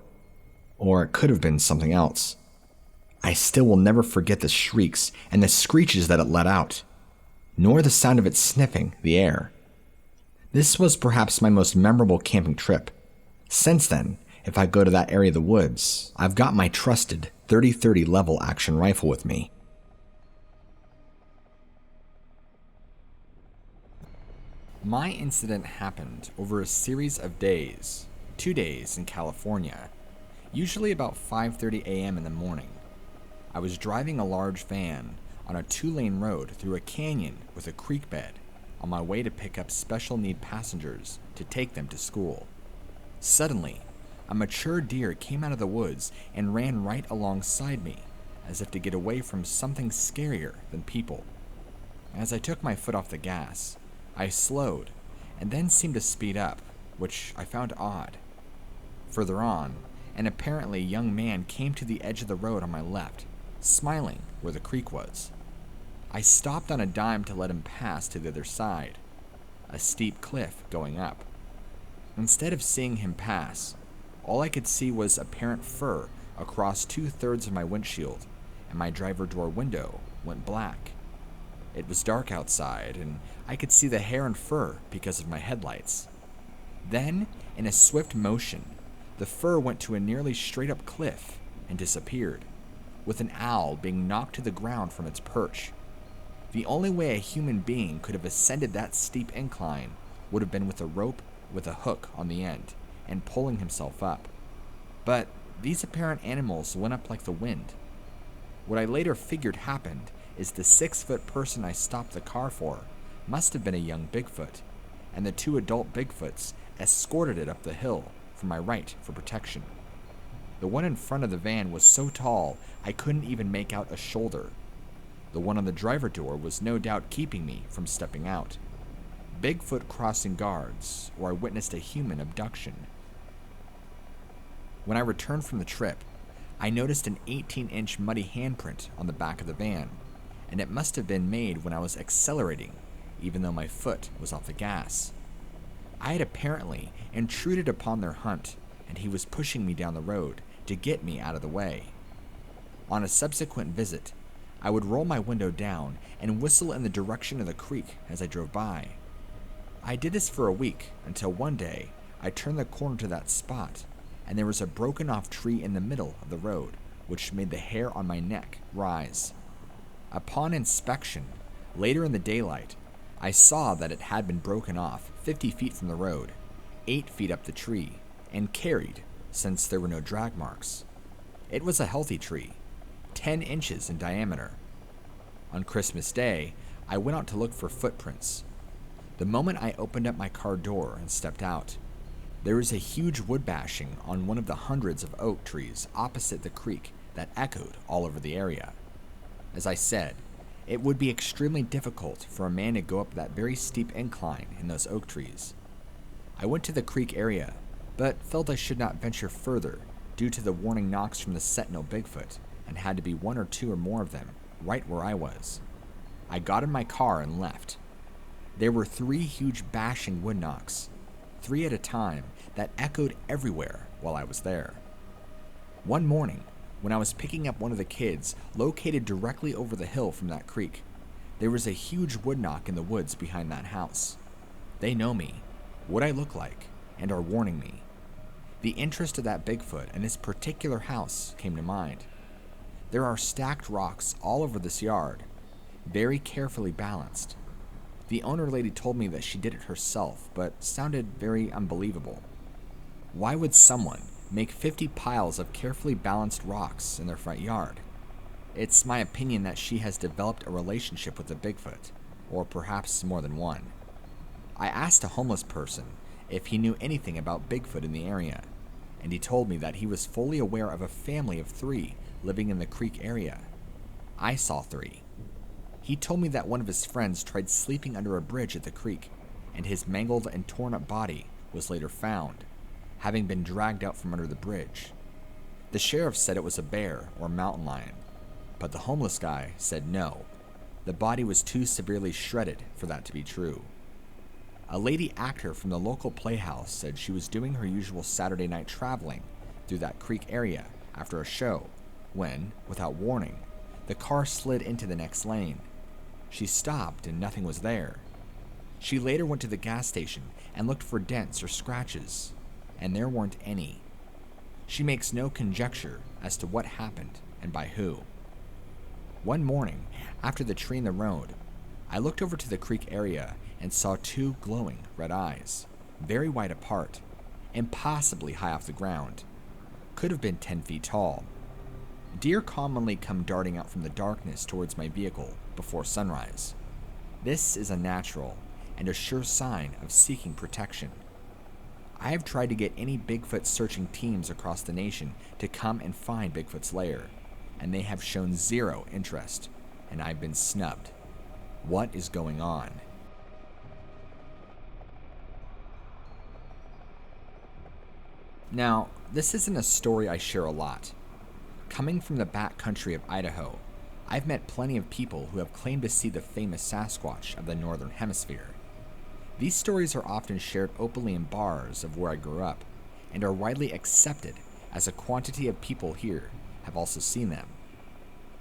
or it could have been something else. I still will never forget the shrieks and the screeches that it let out, nor the sound of it sniffing the air. This was perhaps my most memorable camping trip. Since then, if I go to that area of the woods, I've got my trusted 30-30 level action rifle with me. My incident happened over a series of days, 2 days in California, usually about 5:30 a.m. in the morning. I was driving a large van on a 2-lane road through a canyon with a creek bed on my way to pick up special need passengers to take them to school. Suddenly, a mature deer came out of the woods and ran right alongside me, as if to get away from something scarier than people. As I took my foot off the gas, I slowed and then seemed to speed up, which I found odd. Further on, an apparently young man came to the edge of the road on my left, smiling where the creek was. I stopped on a dime to let him pass to the other side, a steep cliff going up. Instead of seeing him pass, all I could see was apparent fur across 2/3 of my windshield, and my driver door window went black. It was dark outside, and I could see the hair and fur because of my headlights. Then, in a swift motion, the fur went to a nearly straight-up cliff and disappeared, with an owl being knocked to the ground from its perch. The only way a human being could have ascended that steep incline would have been with a rope with a hook on the end and pulling himself up. But these apparent animals went up like the wind. What I later figured happened is the 6-foot person I stopped the car for must have been a young Bigfoot, and the 2 adult Bigfoots escorted it up the hill from my right for protection. The one in front of the van was so tall I couldn't even make out a shoulder. The one on the driver door was no doubt keeping me from stepping out. Bigfoot crossing guards, or I witnessed a human abduction. When I returned from the trip, I noticed an 18-inch muddy handprint on the back of the van, and it must have been made when I was accelerating, even though my foot was off the gas. I had apparently intruded upon their hunt, and he was pushing me down the road to get me out of the way. On a subsequent visit, I would roll my window down and whistle in the direction of the creek as I drove by. I did this for a week until one day I turned the corner to that spot, and there was a broken off tree in the middle of the road, which made the hair on my neck rise. Upon inspection, later in the daylight, I saw that it had been broken off 50 feet from the road, 8 feet up the tree, and carried, since there were no drag marks. It was a healthy tree, 10 inches in diameter. On Christmas Day, I went out to look for footprints. The moment I opened up my car door and stepped out, there was a huge wood bashing on one of the hundreds of oak trees opposite the creek that echoed all over the area. As I said, it would be extremely difficult for a man to go up that very steep incline in those oak trees. I went to the creek area, but felt I should not venture further due to the warning knocks from the Sentinel Bigfoot, and had to be one or two or more of them right where I was. I got in my car and left. There were 3 huge bashing wood knocks, 3 at a time, that echoed everywhere while I was there. One morning, when I was picking up one of the kids located directly over the hill from that creek, there was a huge wood knock in the woods behind that house. They know me, what I look like, and are warning me. The interest of that Bigfoot and his particular house came to mind. There are stacked rocks all over this yard, very carefully balanced. The owner lady told me that she did it herself, but sounded very unbelievable. Why would someone make 50 piles of carefully balanced rocks in their front yard? It's my opinion that she has developed a relationship with the Bigfoot, or perhaps more than one. I asked a homeless person if he knew anything about Bigfoot in the area, and he told me that he was fully aware of a family of 3 living in the creek area. I saw 3. He told me that one of his friends tried sleeping under a bridge at the creek, and his mangled and torn up body was later found, having been dragged out from under the bridge. The sheriff said it was a bear or mountain lion, but the homeless guy said no. The body was too severely shredded for that to be true. A lady actor from the local playhouse said she was doing her usual Saturday night traveling through that creek area after a show when, without warning, the car slid into the next lane. She stopped and nothing was there. She later went to the gas station and looked for dents or scratches, and there weren't any. She makes no conjecture as to what happened and by who. One morning, after the tree in the road, I looked over to the creek area and saw 2 glowing red eyes, very wide apart, impossibly high off the ground. Could have been 10 feet tall. Deer commonly come darting out from the darkness towards my vehicle before sunrise. This is a natural and a sure sign of seeking protection. I have tried to get any Bigfoot searching teams across the nation to come and find Bigfoot's lair, and they have shown 0 interest, and I've been snubbed. What is going on? Now, this isn't a story I share a lot. Coming from the back country of Idaho, I've met plenty of people who have claimed to see the famous Sasquatch of the Northern Hemisphere. These stories are often shared openly in bars of where I grew up, and are widely accepted as a quantity of people here have also seen them.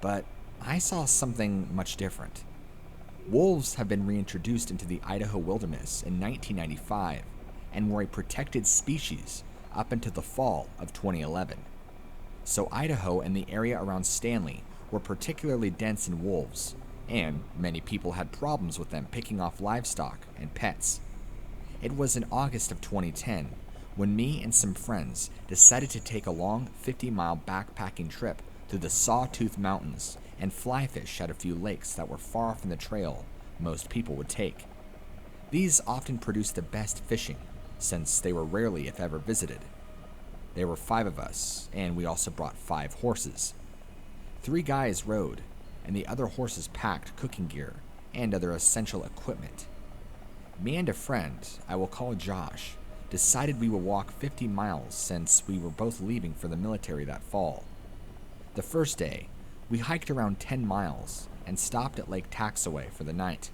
But I saw something much different. Wolves have been reintroduced into the Idaho wilderness in 1995 and were a protected species up until the fall of 2011. So Idaho and the area around Stanley were particularly dense in wolves, and many people had problems with them picking off livestock and pets. It was in August of 2010 when me and some friends decided to take a long 50-mile backpacking trip through the Sawtooth Mountains and fly fish at a few lakes that were far from the trail most people would take. These often produced the best fishing, since they were rarely, if ever, visited. There were 5 of us, and we also brought 5 horses. 3 guys rode, and the other horses packed cooking gear and other essential equipment. Me and a friend, I will call Josh, decided we would walk 50 miles since we were both leaving for the military that fall. The first day, we hiked around 10 miles and stopped at Lake Taxaway for the night.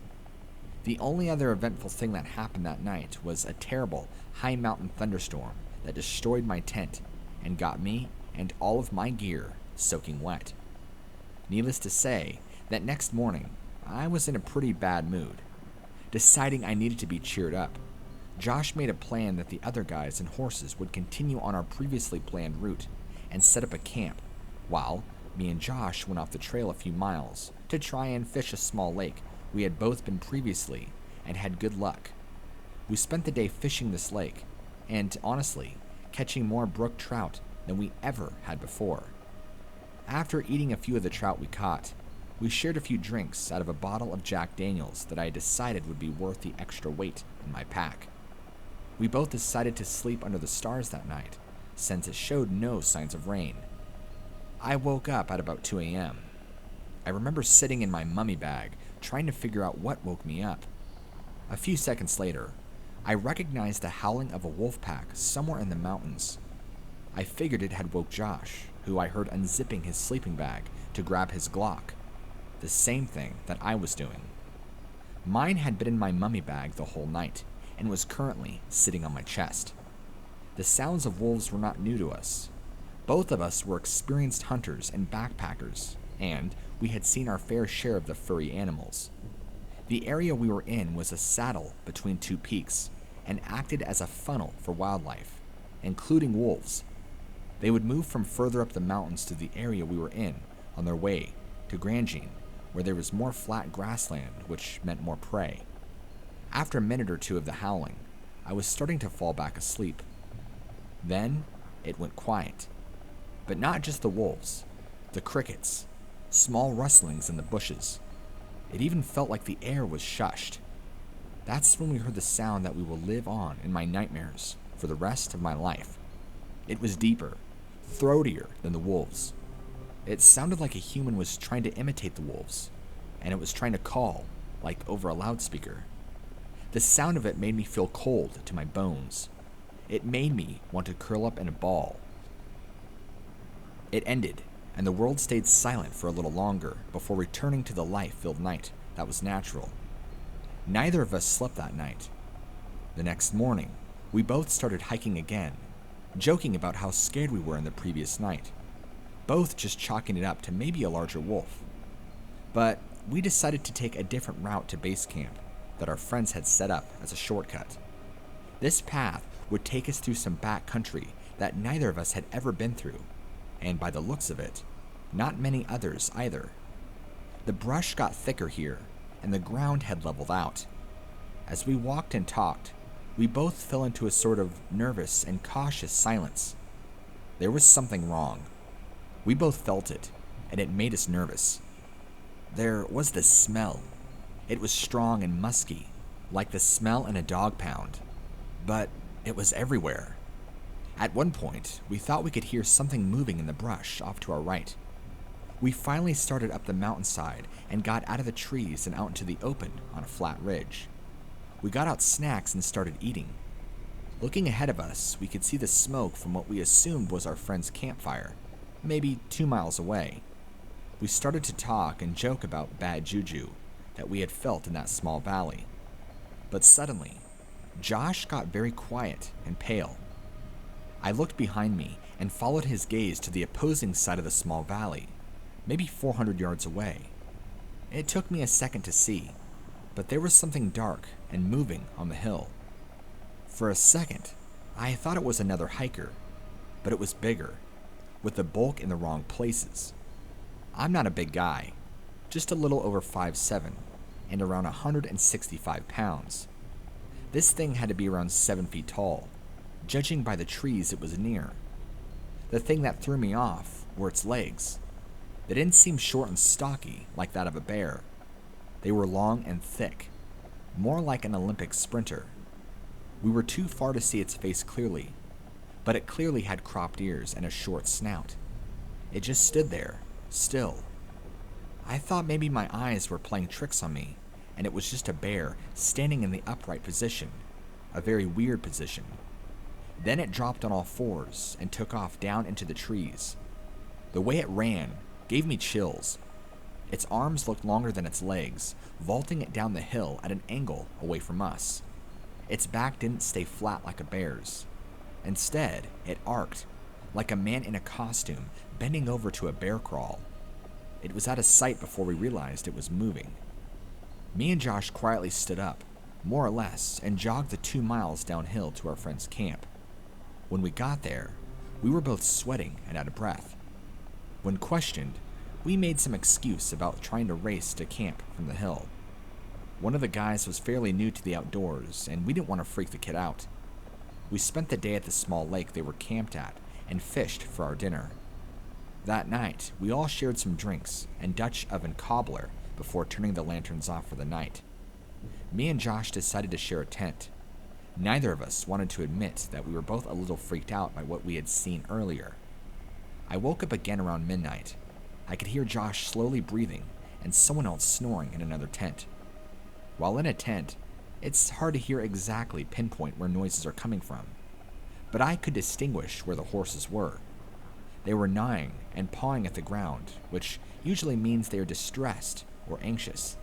The only other eventful thing that happened that night was a terrible high mountain thunderstorm that destroyed my tent and got me and all of my gear soaking wet. Needless to say, that next morning, I was in a pretty bad mood. Deciding I needed to be cheered up, Josh made a plan that the other guys and horses would continue on our previously planned route and set up a camp, while me and Josh went off the trail a few miles to try and fish a small lake we had both been previously and had good luck. We spent the day fishing this lake and, honestly, catching more brook trout than we ever had before. After eating a few of the trout we caught, we shared a few drinks out of a bottle of Jack Daniels that I decided would be worth the extra weight in my pack. We both decided to sleep under the stars that night, since it showed no signs of rain. I woke up at about 2 a.m. I remember sitting in my mummy bag, trying to figure out what woke me up. A few seconds later, I recognized the howling of a wolf pack somewhere in the mountains. I figured it had woke Josh, who I heard unzipping his sleeping bag to grab his Glock, the same thing that I was doing. Mine had been in my mummy bag the whole night and was currently sitting on my chest. The sounds of wolves were not new to us. Both of us were experienced hunters and backpackers, and we had seen our fair share of the furry animals. The area we were in was a saddle between two peaks and acted as a funnel for wildlife, including wolves. They would move from further up the mountains to the area we were in on their way to Grangine, where there was more flat grassland, which meant more prey. After a minute or two of the howling, I was starting to fall back asleep. Then it went quiet. But not just the wolves, the crickets, small rustlings in the bushes. It even felt like the air was shushed. That's when we heard the sound that we will live on in my nightmares for the rest of my life. It was deeper, throatier than the wolves. It sounded like a human was trying to imitate the wolves, and it was trying to call, like over a loudspeaker. The sound of it made me feel cold to my bones. It made me want to curl up in a ball. It ended, and the world stayed silent for a little longer before returning to the life-filled night that was natural. Neither of us slept that night. The next morning, we both started hiking again, joking about how scared we were in the previous night, both just chalking it up to maybe a larger wolf. But we decided to take a different route to base camp that our friends had set up as a shortcut. This path would take us through some back country that neither of us had ever been through, and by the looks of it, not many others either. The brush got thicker here, and the ground had leveled out. As we walked and talked, we both fell into a sort of nervous and cautious silence. There was something wrong. We both felt it, and it made us nervous. There was this smell. It was strong and musky, like the smell in a dog pound, but it was everywhere. At one point, we thought we could hear something moving in the brush off to our right. We finally started up the mountainside and got out of the trees and out into the open on a flat ridge. We got out snacks and started eating. Looking ahead of us, we could see the smoke from what we assumed was our friend's campfire, maybe 2 miles away. We started to talk and joke about bad juju that we had felt in that small valley. But suddenly, Josh got very quiet and pale. I looked behind me and followed his gaze to the opposing side of the small valley, maybe 400 yards away. It took me a second to see, but there was something dark and moving on the hill. For a second, I thought it was another hiker, but it was bigger, with the bulk in the wrong places. I'm not a big guy, just a little over 5'7", and around 165 pounds. This thing had to be around 7 feet tall, judging by the trees it was near. The thing that threw me off were its legs. They didn't seem short and stocky like that of a bear. They were long and thick, more like an Olympic sprinter. We were too far to see its face clearly, but it clearly had cropped ears and a short snout. It just stood there, still. I thought maybe my eyes were playing tricks on me, and it was just a bear standing in the upright position, a very weird position. Then it dropped on all fours and took off down into the trees. The way it ran gave me chills. Its arms looked longer than its legs, vaulting it down the hill at an angle away from us. Its back didn't stay flat like a bear's. Instead, it arced, like a man in a costume bending over to a bear crawl. It was out of sight before we realized it was moving. Me and Josh quietly stood up, more or less, and jogged the 2 miles downhill to our friend's camp. When we got there, we were both sweating and out of breath. When questioned, we made some excuse about trying to race to camp from the hill. One of the guys was fairly new to the outdoors, and we didn't want to freak the kid out. We spent the day at the small lake they were camped at and fished for our dinner. That night, we all shared some drinks and Dutch oven cobbler before turning the lanterns off for the night. Me and Josh decided to share a tent. Neither of us wanted to admit that we were both a little freaked out by what we had seen earlier. I woke up again around midnight. I could hear Josh slowly breathing and someone else snoring in another tent. While in a tent, it's hard to hear exactly pinpoint where noises are coming from, but I could distinguish where the horses were. They were gnawing and pawing at the ground, which usually means they are distressed or anxious.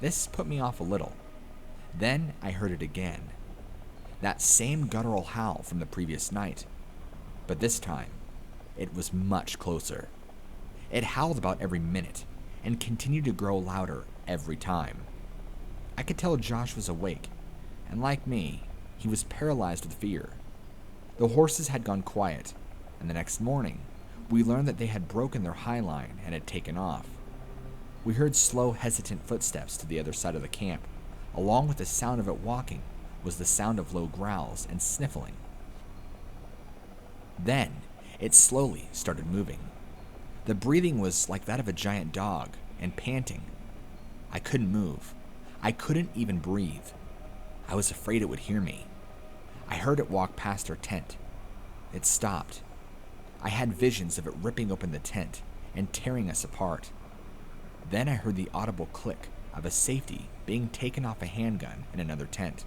This put me off a little. Then I heard it again. That same guttural howl from the previous night. But this time, it was much closer. It howled about every minute and continued to grow louder every time. I could tell Josh was awake, and like me, he was paralyzed with fear. The horses had gone quiet, and the next morning, we learned that they had broken their high line and had taken off. We heard slow, hesitant footsteps to the other side of the camp. Along with the sound of it walking was the sound of low growls and sniffling. Then, it slowly started moving. The breathing was like that of a giant dog, and panting. I couldn't move. I couldn't even breathe. I was afraid it would hear me. I heard it walk past our tent. It stopped. I had visions of it ripping open the tent and tearing us apart. Then I heard the audible click of a safety being taken off a handgun in another tent.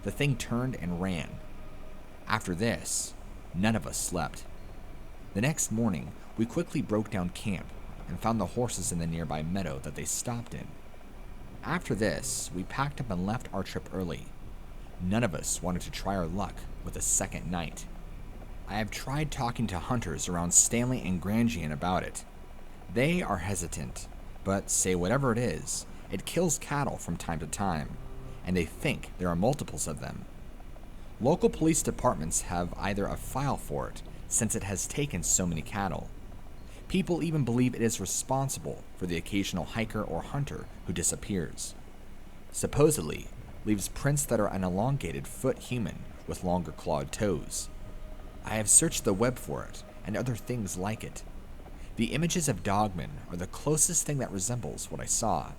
The thing turned and ran. After this, none of us slept. The next morning, we quickly broke down camp and found the horses in the nearby meadow that they stopped in. After this, we packed up and left our trip early. None of us wanted to try our luck with a second night. I have tried talking to hunters around Stanley and Grangian about it. They are hesitant, but say whatever it is, it kills cattle from time to time, and they think there are multiples of them. Local police departments have either a file for it, since it has taken so many cattle. People even believe it is responsible for the occasional hiker or hunter who disappears. Supposedly, leaves prints that are an elongated foot human with longer clawed toes. I have searched the web for it and other things like it. The images of dogmen are the closest thing that resembles what I saw.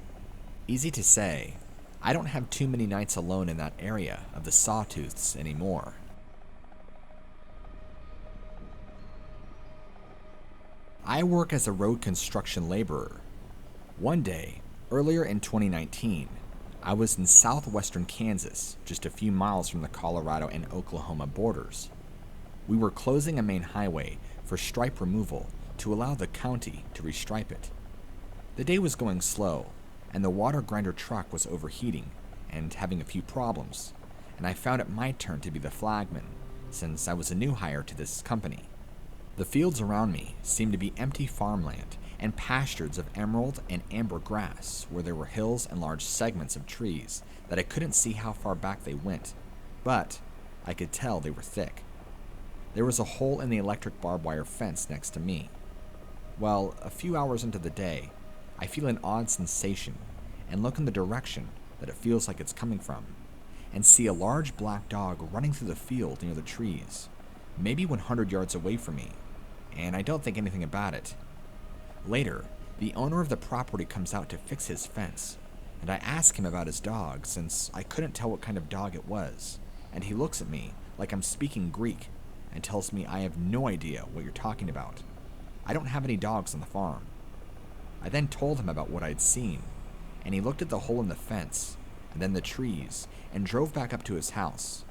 Easy to say, I don't have too many nights alone in that area of the Sawtooths anymore. I work as a road construction laborer. One day, earlier in 2019, I was in southwestern Kansas, just a few miles from the Colorado and Oklahoma borders. We were closing a main highway for stripe removal to allow the county to restripe it. The day was going slow, and the water grinder truck was overheating and having a few problems, and I found it my turn to be the flagman, since I was a new hire to this company. The fields around me seemed to be empty farmland and pastures of emerald and amber grass where there were hills and large segments of trees that I couldn't see how far back they went, but I could tell they were thick. There was a hole in the electric barbed wire fence next to me. Well, a few hours into the day, I feel an odd sensation and look in the direction that it feels like it's coming from, and see a large black dog running through the field near the trees, maybe 100 yards away from me, and I don't think anything about it. Later, the owner of the property comes out to fix his fence, and I ask him about his dog since I couldn't tell what kind of dog it was, and he looks at me like I'm speaking Greek and tells me I have no idea what you're talking about. I don't have any dogs on the farm. I then told him about what I'd seen, and he looked at the hole in the fence, and then the trees, and drove back up to his house.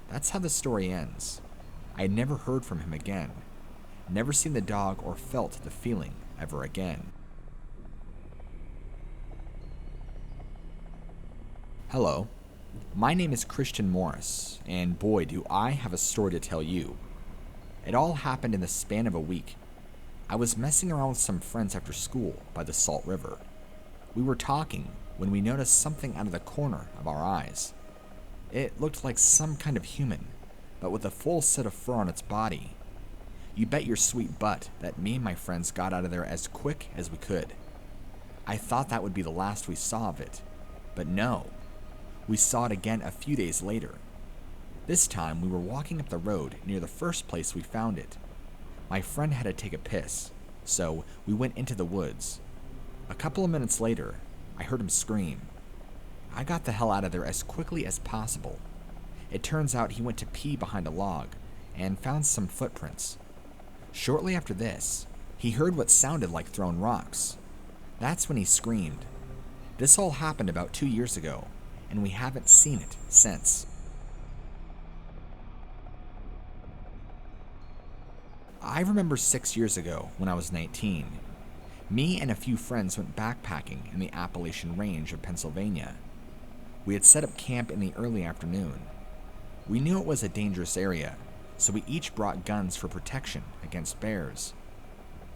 That's how the story ends. I had never heard from him again, never seen the dog or felt the feeling ever again. Hello, my name is Christian Morris, and boy do I have a story to tell you. It all happened in the span of a week. I was messing around with some friends after school by the Salt River. We were talking when we noticed something out of the corner of our eyes. It looked like some kind of human, but with a full set of fur on its body. You bet your sweet butt that me and my friends got out of there as quick as we could. I thought that would be the last we saw of it, but no. We saw it again a few days later. This time we were walking up the road near the first place we found it. My friend had to take a piss, so we went into the woods. A couple of minutes later, I heard him scream. I got the hell out of there as quickly as possible. It turns out he went to pee behind a log and found some footprints. Shortly after this, he heard what sounded like thrown rocks. That's when he screamed. This all happened about 2 years ago, and we haven't seen it since. I remember 6 years ago when I was 19. Me and a few friends went backpacking in the Appalachian Range of Pennsylvania. We had set up camp in the early afternoon. We knew it was a dangerous area, so we each brought guns for protection against bears.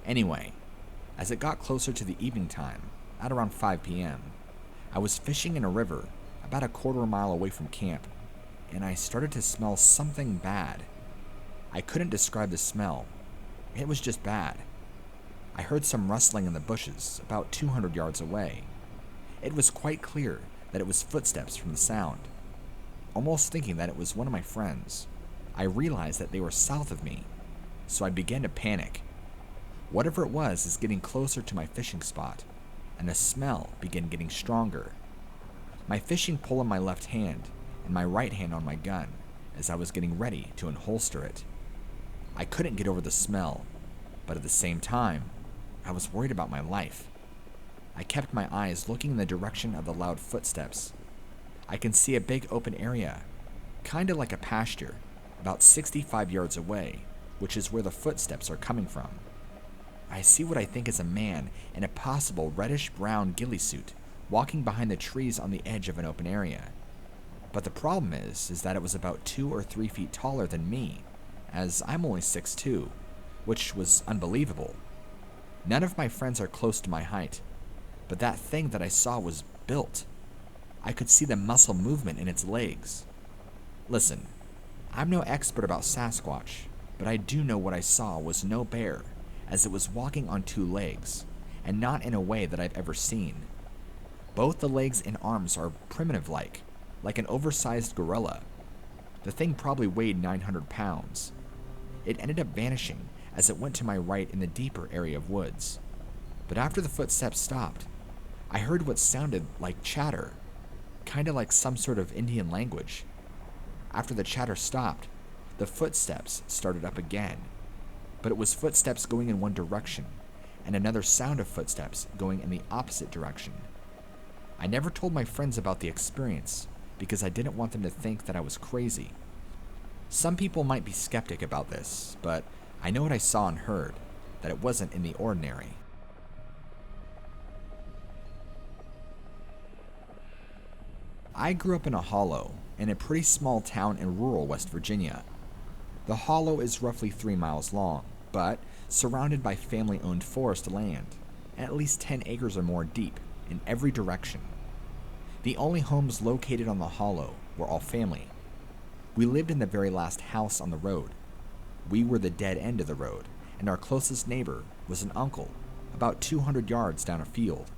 Anyway, as it got closer to the evening time, at around 5 p.m., I was fishing in a river about a quarter-mile away from camp, and I started to smell something bad. I couldn't describe the smell. It was just bad. I heard some rustling in the bushes about 200 yards away. It was quite clear that it was footsteps from the sound. Almost thinking that it was one of my friends, I realized that they were south of me, so I began to panic. Whatever it was is getting closer to my fishing spot, and the smell began getting stronger. My fishing pole in my left hand and my right hand on my gun as I was getting ready to unholster it. I couldn't get over the smell, but at the same time, I was worried about my life. I kept my eyes looking in the direction of the loud footsteps. I can see a big open area, kinda like a pasture, about 65 yards away, which is where the footsteps are coming from. I see what I think is a man in a possible reddish-brown ghillie suit walking behind the trees on the edge of an open area. But the problem is that it was about 2 or 3 feet taller than me, as I'm only 6'2", which was unbelievable. None of my friends are close to my height, but that thing that I saw was built. I could see the muscle movement in its legs. Listen, I'm no expert about Sasquatch, but I do know what I saw was no bear, as it was walking on 2 legs, and not in a way that I've ever seen. Both the legs and arms are primitive-like an oversized gorilla. The thing probably weighed 900 pounds. It ended up vanishing as it went to my right in the deeper area of woods. But after the footsteps stopped, I heard what sounded like chatter, kinda like some sort of Indian language. After the chatter stopped, the footsteps started up again, but it was footsteps going in one direction, and another sound of footsteps going in the opposite direction. I never told my friends about the experience because I didn't want them to think that I was crazy. Some people might be skeptic about this, but I know what I saw and heard, that it wasn't in the ordinary. I grew up in a hollow in a pretty small town in rural West Virginia. The hollow is roughly 3 miles long, but surrounded by family-owned forest land, at least 10 acres or more deep in every direction. The only homes located on the hollow were all family. We lived in the very last house on the road. We were the dead end of the road, and our closest neighbor was an uncle, about 200 yards down a field.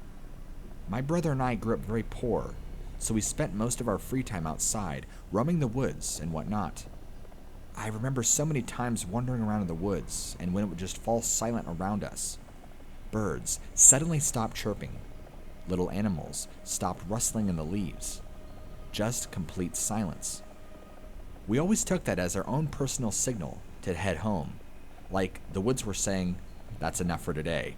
My brother and I grew up very poor, so we spent most of our free time outside, roaming the woods and whatnot. I remember so many times wandering around in the woods, and when it would just fall silent around us. Birds suddenly stopped chirping. Little animals stopped rustling in the leaves. Just complete silence. We always took that as our own personal signal to head home, like the woods were saying, "That's enough for today."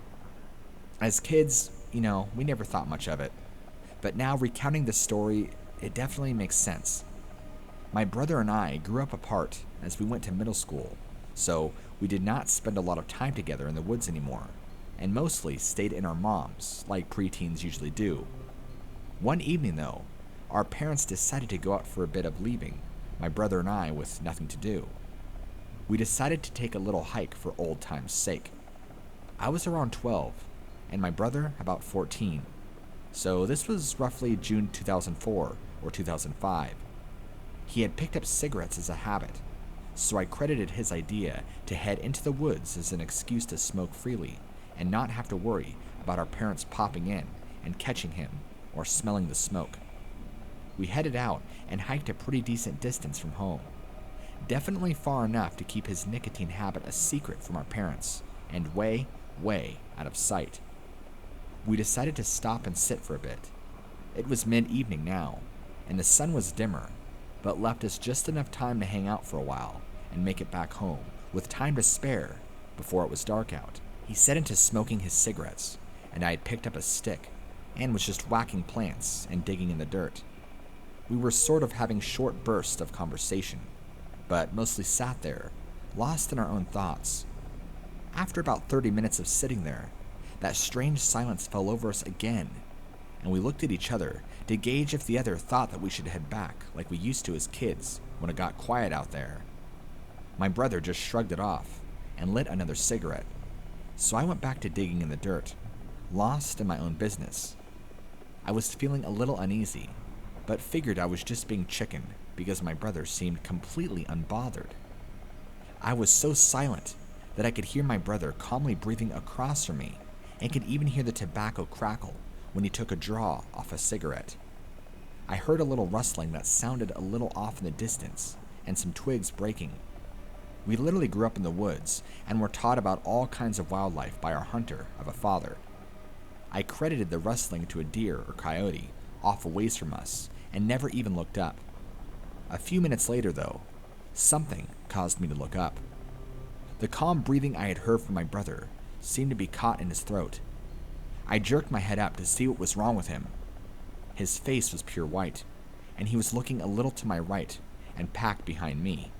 As kids, we never thought much of it. But now recounting the story, it definitely makes sense. My brother and I grew up apart as we went to middle school, so we did not spend a lot of time together in the woods anymore, and mostly stayed in our moms, like preteens usually do. One evening, though, our parents decided to go out for a bit of leaving, my brother and I with nothing to do. We decided to take a little hike for old time's sake. I was around 12, and my brother about 14. So this was roughly June 2004 or 2005. He had picked up cigarettes as a habit, so I credited his idea to head into the woods as an excuse to smoke freely and not have to worry about our parents popping in and catching him or smelling the smoke. We headed out and hiked a pretty decent distance from home. Definitely far enough to keep his nicotine habit a secret from our parents, and way, way out of sight. We decided to stop and sit for a bit. It was mid-evening now, and the sun was dimmer, but left us just enough time to hang out for a while and make it back home, with time to spare before it was dark out. He set into smoking his cigarettes, and I had picked up a stick and was just whacking plants and digging in the dirt. We were sort of having short bursts of conversation, but mostly sat there, lost in our own thoughts. After about 30 minutes of sitting there, that strange silence fell over us again, and we looked at each other to gauge if the other thought that we should head back like we used to as kids when it got quiet out there. My brother just shrugged it off and lit another cigarette, so I went back to digging in the dirt, lost in my own business. I was feeling a little uneasy, but figured I was just being chicken because my brother seemed completely unbothered. I was so silent that I could hear my brother calmly breathing across from me and could even hear the tobacco crackle when he took a draw off a cigarette. I heard a little rustling that sounded a little off in the distance and some twigs breaking. We literally grew up in the woods and were taught about all kinds of wildlife by our hunter of a father. I credited the rustling to a deer or coyote off a ways from us and never even looked up. A few minutes later, though, something caused me to look up. The calm breathing I had heard from my brother seemed to be caught in his throat. I jerked my head up to see what was wrong with him. His face was pure white, and he was looking a little to my right and packed behind me.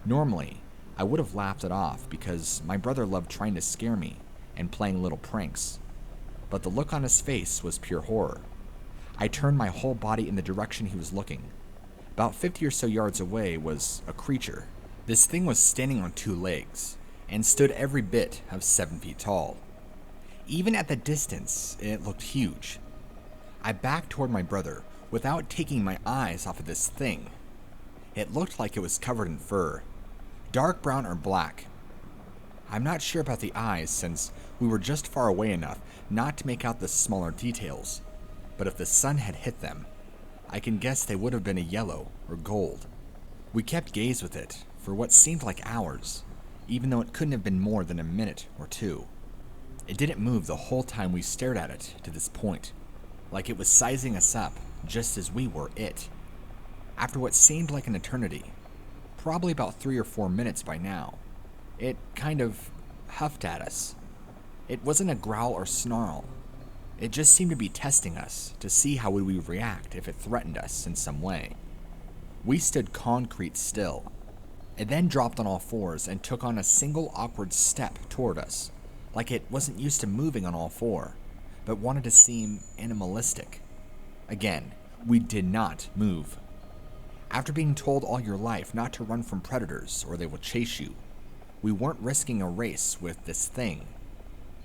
Normally, I would have laughed it off because my brother loved trying to scare me and playing little pranks, but the look on his face was pure horror. I turned my whole body in the direction he was looking. About 50 or so yards away was a creature. This thing was standing on two legs and stood every bit of 7 feet tall. Even at the distance, it looked huge. I backed toward my brother without taking my eyes off of this thing. It looked like it was covered in fur, dark brown or black. I'm not sure about the eyes since we were just far away enough not to make out the smaller details, but if the sun had hit them, I can guess they would have been a yellow or gold. We kept gaze with it for what seemed like hours, even though it couldn't have been more than a minute or two. It didn't move the whole time we stared at it to this point, like it was sizing us up just as we were it. After what seemed like an eternity, probably about 3 or 4 minutes by now, it kind of huffed at us. It wasn't a growl or snarl. It just seemed to be testing us to see how we would react if it threatened us in some way. We stood concrete still. It then dropped on all fours and took on a single awkward step toward us, like it wasn't used to moving on all four, but wanted to seem animalistic. Again, we did not move. After being told all your life not to run from predators or they will chase you, we weren't risking a race with this thing.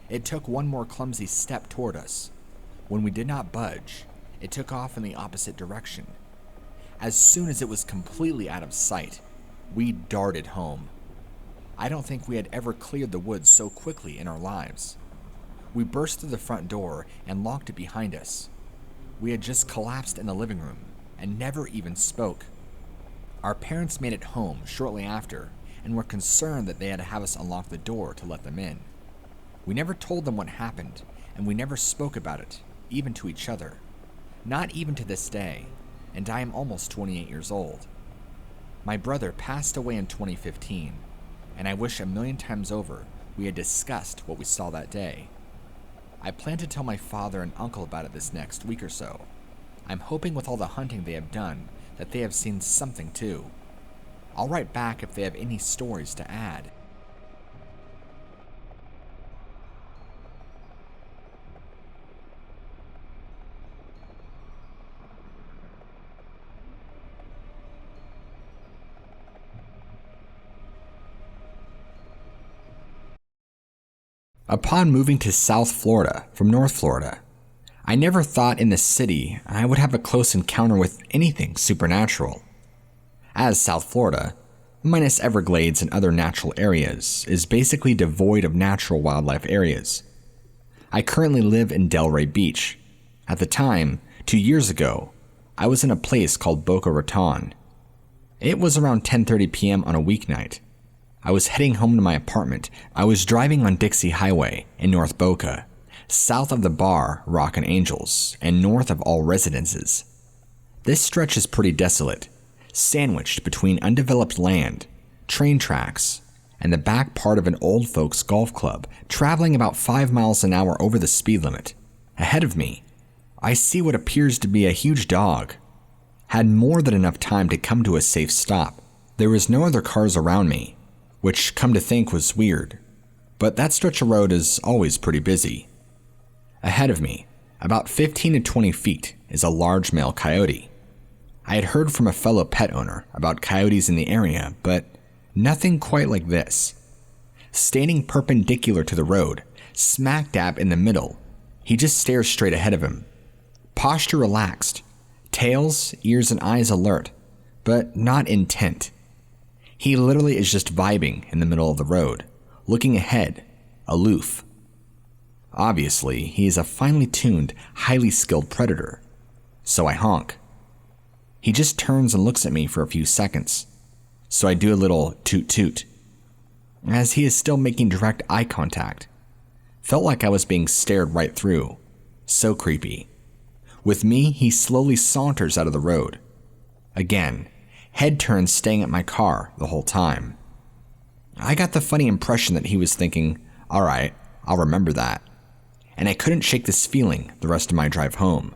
It took one more clumsy step toward us. When we did not budge, it took off in the opposite direction. As soon as it was completely out of sight, we darted home. I don't think we had ever cleared the woods so quickly in our lives. We burst through the front door and locked it behind us. We had just collapsed in the living room and never even spoke. Our parents made it home shortly after and were concerned that they had to have us unlock the door to let them in. We never told them what happened, and we never spoke about it, even to each other. Not even to this day, and I am almost 28 years old. My brother passed away in 2015, and I wish a million times over we had discussed what we saw that day. I plan to tell my father and uncle about it this next week or so. I'm hoping with all the hunting they have done that they have seen something too. I'll write back if they have any stories to add. Upon moving to South Florida from North Florida, I never thought in the city I would have a close encounter with anything supernatural. As South Florida, minus Everglades and other natural areas, is basically devoid of natural wildlife areas. I currently live in Delray Beach. At the time, 2 years ago, I was in a place called Boca Raton. It was around 10:30 p.m. on a weeknight. I was heading home to my apartment. I was driving on Dixie Highway in North Boca, south of the bar Rock and Angels, and north of all residences. This stretch is pretty desolate, sandwiched between undeveloped land, train tracks, and the back part of an old folks golf club, traveling about 5 miles an hour over the speed limit. Ahead of me, I see what appears to be a huge dog. Had more than enough time to come to a safe stop. There was no other cars around me, which, come to think, was weird. But that stretch of road is always pretty busy. Ahead of me, about 15 to 20 feet, is a large male coyote. I had heard from a fellow pet owner about coyotes in the area, but nothing quite like this. Standing perpendicular to the road, smack dab in the middle, he just stares straight ahead of him. Posture relaxed, tails, ears, and eyes alert, but not intent. He literally is just vibing in the middle of the road, looking ahead, aloof. Obviously, he is a finely tuned, highly skilled predator, so I honk. He just turns and looks at me for a few seconds, so I do a little toot toot, as he is still making direct eye contact. Felt like I was being stared right through. So creepy. With me, he slowly saunters out of the road. Again, head turns staying at my car the whole time. I got the funny impression that he was thinking, alright, I'll remember that. And I couldn't shake this feeling the rest of my drive home.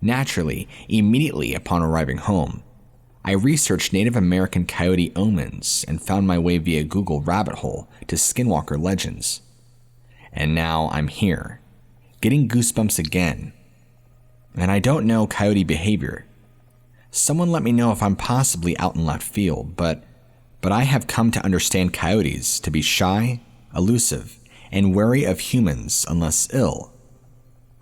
Naturally, immediately upon arriving home, I researched Native American coyote omens and found my way via Google rabbit hole to Skinwalker legends. And now I'm here, getting goosebumps again. And I don't know coyote behavior. Someone let me know if I'm possibly out in left field, but I have come to understand coyotes to be shy, elusive, and wary of humans unless ill.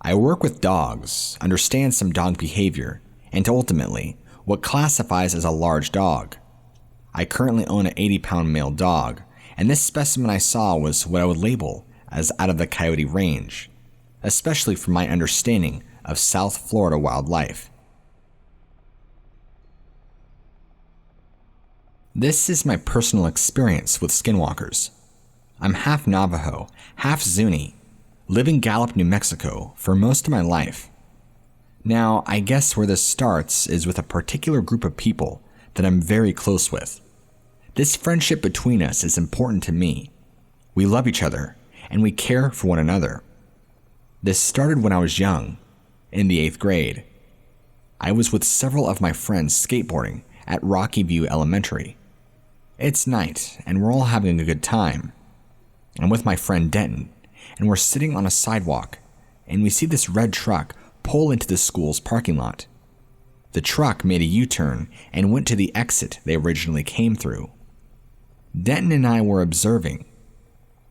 I work with dogs, understand some dog behavior, and ultimately, what classifies as a large dog. I currently own an 80-pound male dog, and this specimen I saw was what I would label as out of the coyote range, especially from my understanding of South Florida wildlife. This is my personal experience with skinwalkers. I'm half Navajo, half Zuni, live in Gallup, New Mexico for most of my life. Now, I guess where this starts is with a particular group of people that I'm very close with. This friendship between us is important to me. We love each other, and we care for one another. This started when I was young, in the 8th grade. I was with several of my friends skateboarding at Rocky View Elementary. It's night, and we're all having a good time. I'm with my friend Denton, and we're sitting on a sidewalk, and we see this red truck pull into the school's parking lot. The truck made a U-turn and went to the exit they originally came through. Denton and I were observing,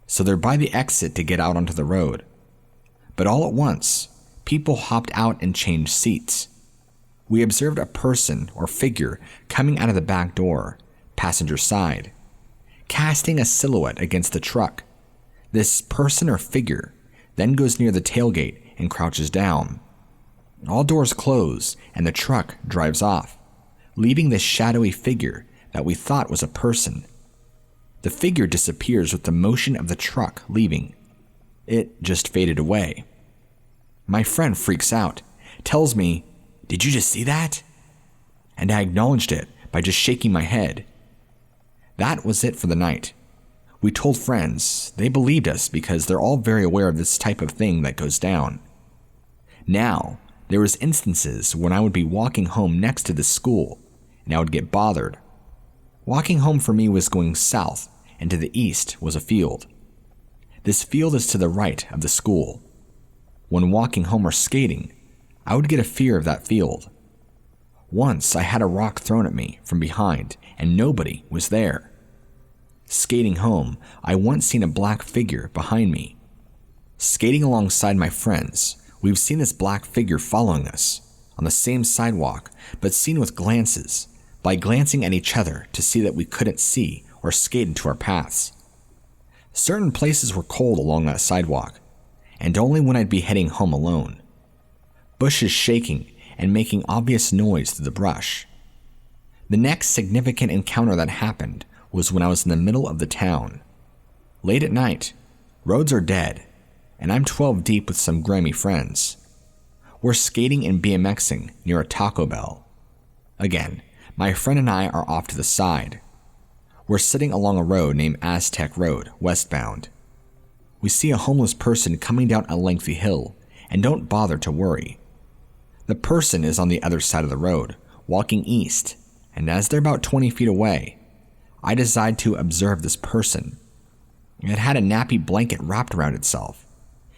so they're by the exit to get out onto the road. But all at once, people hopped out and changed seats. We observed a person or figure coming out of the back door, passenger side, casting a silhouette against the truck. This person or figure then goes near the tailgate and crouches down. All doors close and the truck drives off, leaving this shadowy figure that we thought was a person. The figure disappears with the motion of the truck leaving. It just faded away. My friend freaks out, tells me, "Did you just see that?" And I acknowledged it by just shaking my head. That was it for the night. We told friends. They believed us because they're all very aware of this type of thing that goes down. Now, there was instances when I would be walking home next to the school, and I would get bothered. Walking home for me was going south, and to the east was a field. This field is to the right of the school. When walking home or skating, I would get a fear of that field. Once I had a rock thrown at me from behind, and nobody was there. Skating home, I once seen a black figure behind me. Skating alongside my friends, we've seen this black figure following us, on the same sidewalk, but seen with glances, by glancing at each other to see that we couldn't see or skate into our paths. Certain places were cold along that sidewalk, and only when I'd be heading home alone. Bushes shaking and making obvious noise through the brush. The next significant encounter that happened was when I was in the middle of the town. Late at night, roads are dead, and I'm 12 deep with some grimy friends. We're skating and BMXing near a Taco Bell. Again, my friend and I are off to the side. We're sitting along a road named Aztec Road, westbound. We see a homeless person coming down a lengthy hill, and don't bother to worry. The person is on the other side of the road, walking east, and as they're about 20 feet away, I decide to observe this person. It had a nappy blanket wrapped around itself.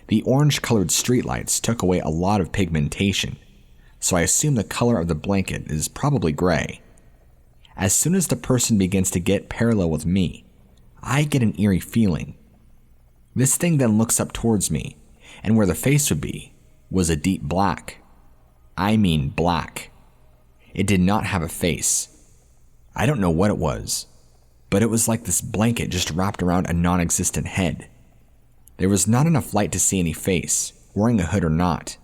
The orange-colored streetlights took away a lot of pigmentation, so I assume the color of the blanket is probably gray. As soon as the person begins to get parallel with me, I get an eerie feeling. This thing then looks up towards me, and where the face would be was a deep black. I mean black. It did not have a face. I don't know what it was, but it was like this blanket just wrapped around a non-existent head. There was not enough light to see any face, wearing a hood or not.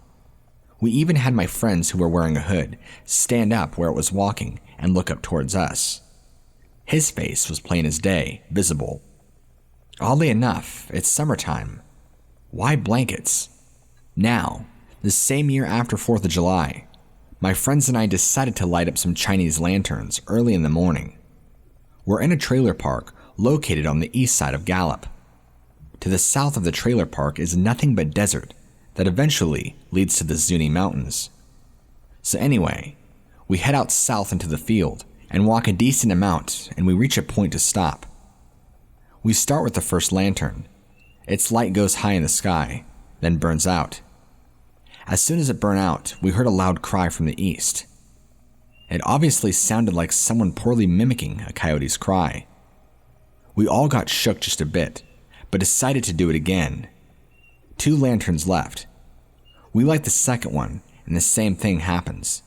We even had my friends who were wearing a hood stand up where it was walking and look up towards us. His face was plain as day, visible. Oddly enough, it's summertime. Why blankets? Now, the same year after 4th of July, my friends and I decided to light up some Chinese lanterns early in the morning. We're in a trailer park located on the east side of Gallup. To the south of the trailer park is nothing but desert that eventually leads to the Zuni Mountains. So anyway, we head out south into the field and walk a decent amount, and we reach a point to stop. We start with the first lantern. Its light goes high in the sky, then burns out. As soon as it burned out, we heard a loud cry from the east. It obviously sounded like someone poorly mimicking a coyote's cry. We all got shook just a bit, but decided to do it again. 2 lanterns left. We light the second one, and the same thing happens.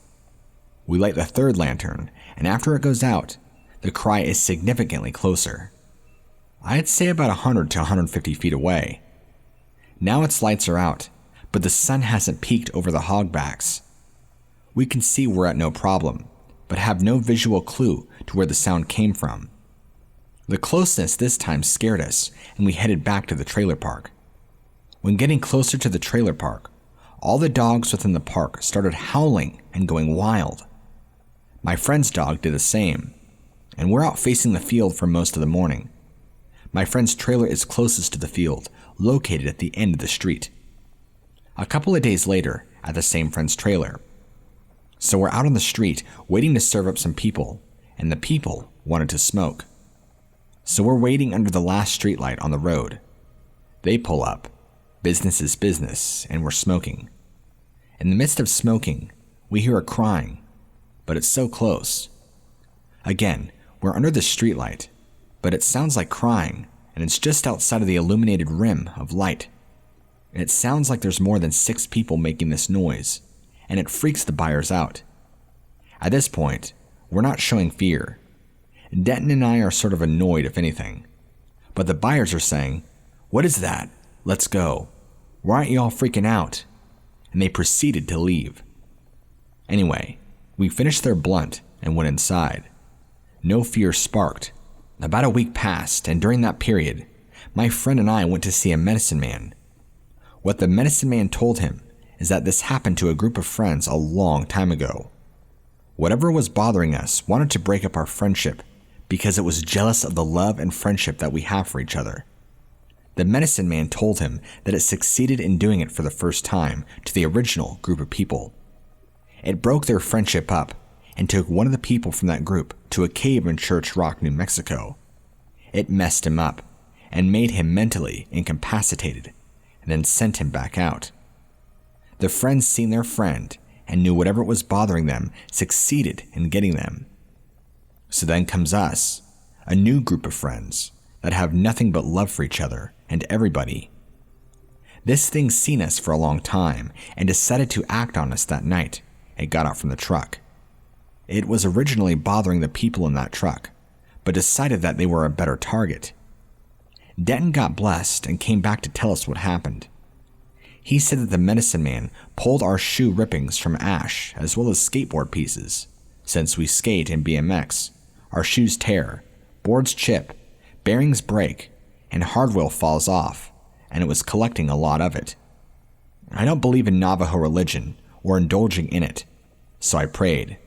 We light the third lantern, and after it goes out, the cry is significantly closer. I'd say about 100 to 150 feet away. Now its lights are out, but the sun hasn't peeked over the hogbacks. We can see we're at no problem, but have no visual clue to where the sound came from. The closeness this time scared us, and we headed back to the trailer park. When getting closer to the trailer park, all the dogs within the park started howling and going wild. My friend's dog did the same, and we're out facing the field for most of the morning. My friend's trailer is closest to the field, located at the end of the street. A couple of days later, at the same friend's trailer. So we're out on the street waiting to serve up some people, and the people wanted to smoke. So we're waiting under the last streetlight on the road. They pull up. Business is business, and we're smoking. In the midst of smoking, we hear a crying, but it's so close. Again, we're under the streetlight, but it sounds like crying, and it's just outside of the illuminated rim of light. It sounds like there's more than 6 people making this noise, and it freaks the buyers out. At this point, we're not showing fear. Denton and I are sort of annoyed, if anything. But the buyers are saying, "What is that? Let's go. Why aren't you all freaking out?" And they proceeded to leave. Anyway, we finished their blunt and went inside. No fear sparked. About a week passed, and during that period, my friend and I went to see a medicine man. What the medicine man told him is that this happened to a group of friends a long time ago. Whatever was bothering us wanted to break up our friendship because it was jealous of the love and friendship that we have for each other. The medicine man told him that it succeeded in doing it for the first time to the original group of people. It broke their friendship up and took one of the people from that group to a cave in Church Rock, New Mexico. It messed him up and made him mentally incapacitated and then sent him back out. The friends seen their friend and knew whatever was bothering them succeeded in getting them. So then comes us, a new group of friends that have nothing but love for each other and everybody. This thing seen us for a long time and decided to act on us that night. It got out from the truck. It was originally bothering the people in that truck, but decided that they were a better target. Denton got blessed and came back to tell us what happened. He said that the medicine man pulled our shoe rippings from ash as well as skateboard pieces. Since we skate and BMX, our shoes tear, boards chip, bearings break, and hardware falls off, and it was collecting a lot of it. I don't believe in Navajo religion or indulging in it, so I prayed.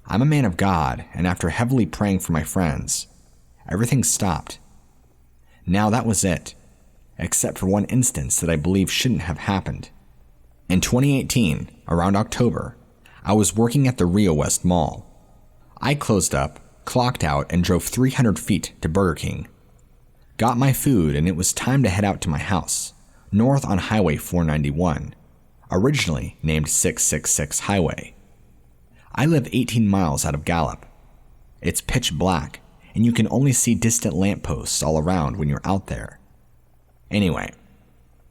I'm a man of God, and after heavily praying for my friends, everything stopped. Now that was it, except for one instance that I believe shouldn't have happened. In 2018, around October, I was working at the Rio West Mall. I closed up, clocked out, and drove 300 feet to Burger King. got my food, and it was time to head out to my house, north on Highway 491, originally named 666 Highway. I live 18 miles out of Gallup. It's pitch black, and you can only see distant lampposts all around when you're out there. Anyway,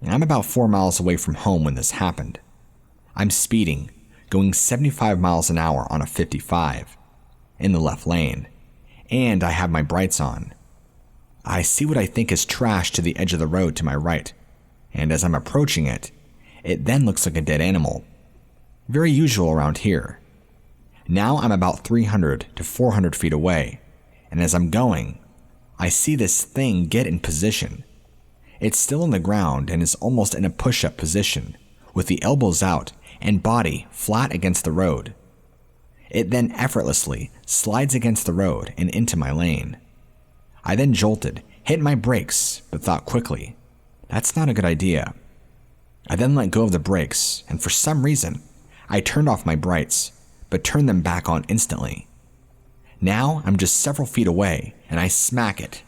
I'm about 4 miles away from home when this happened. I'm speeding, going 75 miles an hour on a 55, in the left lane, and I have my brights on. I see what I think is trash to the edge of the road to my right, and as I'm approaching it, it then looks like a dead animal. Very usual around here. Now I'm about 300 to 400 feet away, and as I'm going, I see this thing get in position. It's still on the ground and is almost in a push-up position, with the elbows out and body flat against the road. It then effortlessly slides against the road and into my lane. I then jolted, hit my brakes, but thought quickly, that's not a good idea. I then let go of the brakes, and for some reason, I turned off my brights, but turned them back on instantly. Now I'm just several feet away, and I smack it.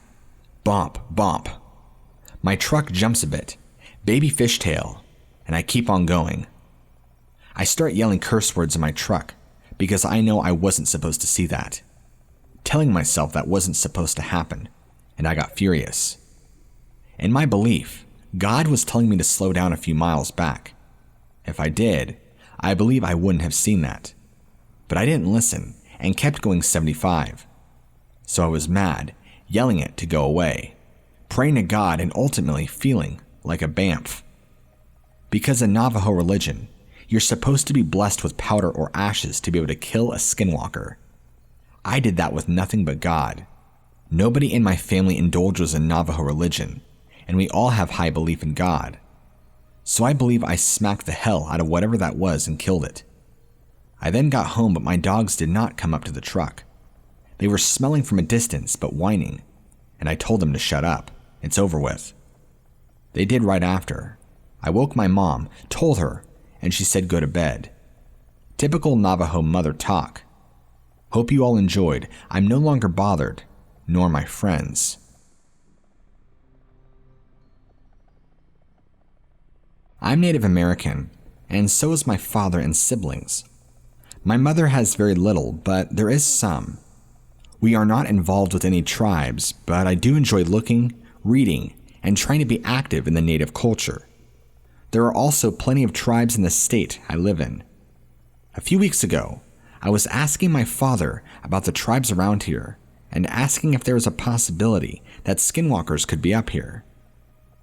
Bump, bump. My truck jumps a bit, baby fishtail, and I keep on going. I start yelling curse words in my truck, because I know I wasn't supposed to see that. Telling myself that wasn't supposed to happen, and I got furious. In my belief, God was telling me to slow down a few miles back. If I did, I believe I wouldn't have seen that. But I didn't listen and kept going 75. So I was mad, yelling it to go away, praying to God and ultimately feeling like a bamf. Because in Navajo religion, you're supposed to be blessed with powder or ashes to be able to kill a skinwalker. I did that with nothing but God. Nobody in my family indulges in Navajo religion, and we all have high belief in God. So I believe I smacked the hell out of whatever that was and killed it. I then got home, but my dogs did not come up to the truck. They were smelling from a distance but whining, and I told them to shut up. It's over with. They did right after. I woke my mom, told her, and she said go to bed. Typical Navajo mother talk. Hope you all enjoyed. I'm no longer bothered, nor my friends. I'm Native American, and so is my father and siblings. My mother has very little, but there is some. We are not involved with any tribes, but I do enjoy looking, reading, and trying to be active in the Native culture. There are also plenty of tribes in the state I live in. A few weeks ago, I was asking my father about the tribes around here and asking if there was a possibility that skinwalkers could be up here.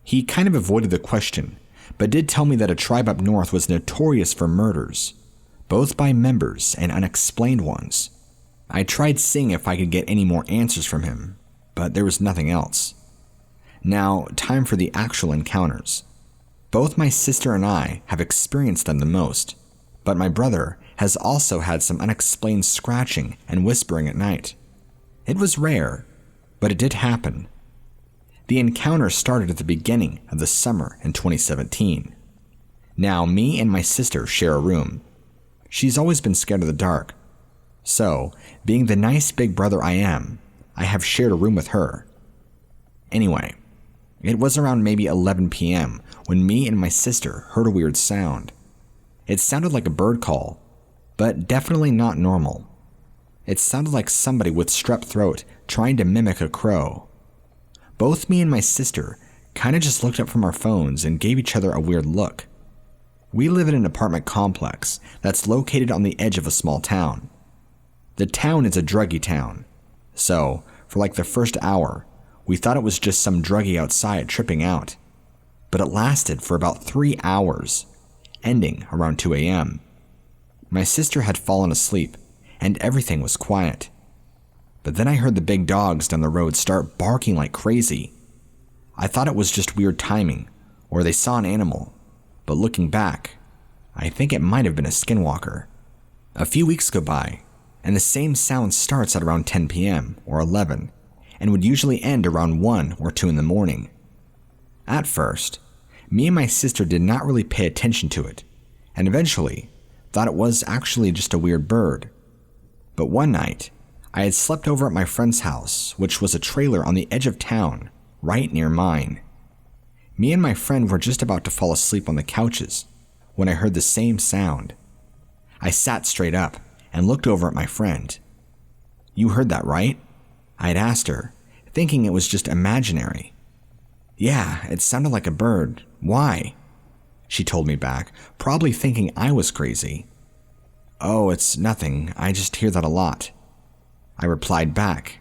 He kind of avoided the question, but did tell me that a tribe up north was notorious for murders, both by members and unexplained ones. I tried seeing if I could get any more answers from him, but there was nothing else. Now, time for the actual encounters. Both my sister and I have experienced them the most, but my brother has also had some unexplained scratching and whispering at night. It was rare, but it did happen. The encounter started at the beginning of the summer in 2017. Now, me and my sister share a room. She's always been scared of the dark. So, being the nice big brother I am, I have shared a room with her. Anyway, it was around maybe 11 p.m. when me and my sister heard a weird sound. It sounded like a bird call, but definitely not normal. It sounded like somebody with strep throat trying to mimic a crow. Both me and my sister kind of just looked up from our phones and gave each other a weird look. We live in an apartment complex that's located on the edge of a small town. The town is a druggie town, so for like the first hour, we thought it was just some druggie outside tripping out. But it lasted for about 3 hours, ending around 2 a.m. My sister had fallen asleep, and everything was quiet. But then I heard the big dogs down the road start barking like crazy. I thought it was just weird timing, or they saw an animal, but looking back, I think it might have been a skinwalker. A few weeks go by, and the same sound starts at around 10 p.m. or 11, and would usually end around 1 or 2 in the morning. At first, me and my sister did not really pay attention to it, and eventually thought it was actually just a weird bird. But one night, I had slept over at my friend's house, which was a trailer on the edge of town, right near mine. Me and my friend were just about to fall asleep on the couches when I heard the same sound. I sat straight up and looked over at my friend. "You heard that, right?" I had asked her, thinking it was just imaginary. "Yeah, it sounded like a bird. Why?" She told me back, probably thinking I was crazy. "Oh, it's nothing. I just hear that a lot," I replied back.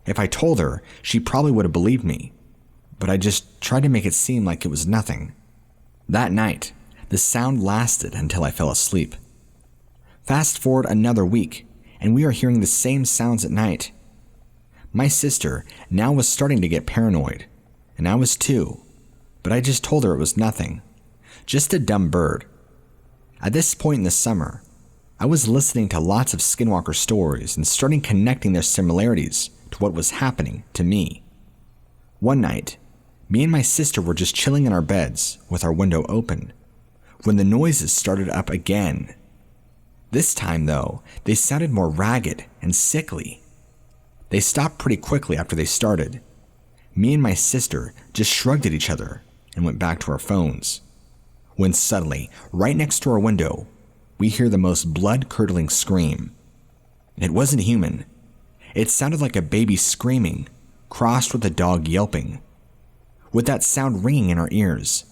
If I told her, she probably would have believed me, but I just tried to make it seem like it was nothing. That night, the sound lasted until I fell asleep. Fast forward another week, and we are hearing the same sounds at night. My sister now was starting to get paranoid, and I was too, but I just told her it was nothing, just a dumb bird. At this point in the summer, I was listening to lots of Skinwalker stories and starting connecting their similarities to what was happening to me. One night, me and my sister were just chilling in our beds with our window open when the noises started up again. This time, though, they sounded more ragged and sickly. They stopped pretty quickly after they started. Me and my sister just shrugged at each other and went back to our phones. When suddenly, right next to our window, we hear the most blood-curdling scream. It wasn't human. It sounded like a baby screaming, crossed with a dog yelping. With that sound ringing in our ears,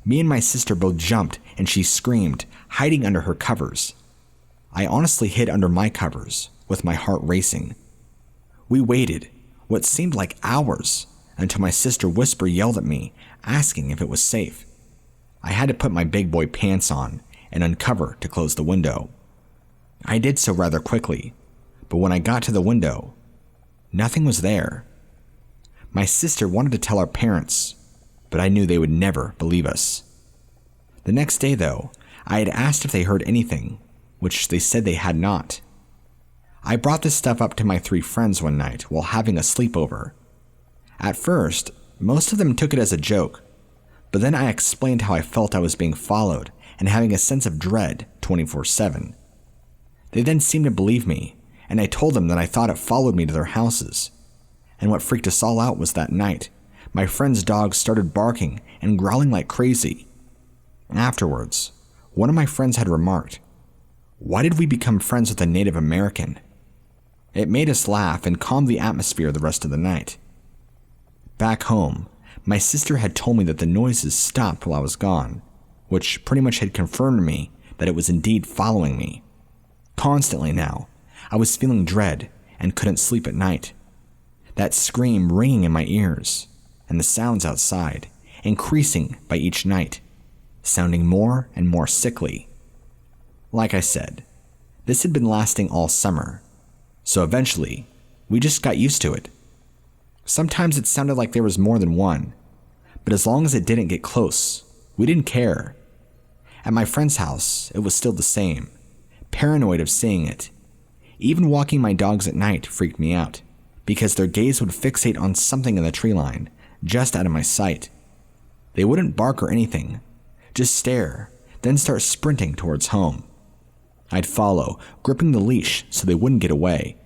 me and my sister both jumped and she screamed, hiding under her covers. I honestly hid under my covers, with my heart racing. We waited, what seemed like hours, until my sister Whisper yelled at me, asking if it was safe. I had to put my big boy pants on and uncover to close the window. I did so rather quickly, but when I got to the window, nothing was there. My sister wanted to tell our parents, but I knew they would never believe us. The next day, though, I had asked if they heard anything, which they said they had not. I brought this stuff up to my 3 friends one night while having a sleepover. At first, most of them took it as a joke, but then I explained how I felt I was being followed and having a sense of dread 24/7. They then seemed to believe me, and I told them that I thought it followed me to their houses. And what freaked us all out was that night, my friend's dog started barking and growling like crazy. Afterwards, one of my friends had remarked, "Why did we become friends with a Native American?" It made us laugh and calmed the atmosphere the rest of the night. Back home, my sister had told me that the noises stopped while I was gone, which pretty much had confirmed to me that it was indeed following me. Constantly now, I was feeling dread and couldn't sleep at night. That scream ringing in my ears, and the sounds outside, increasing by each night, sounding more and more sickly. Like I said, this had been lasting all summer, so eventually, we just got used to it. Sometimes it sounded like there was more than one, but as long as it didn't get close, we didn't care. At my friend's house, it was still the same, paranoid of seeing it. Even walking my dogs at night freaked me out, because their gaze would fixate on something in the tree line, just out of my sight. They wouldn't bark or anything, just stare, then start sprinting towards home. I'd follow, gripping the leash so they wouldn't get away.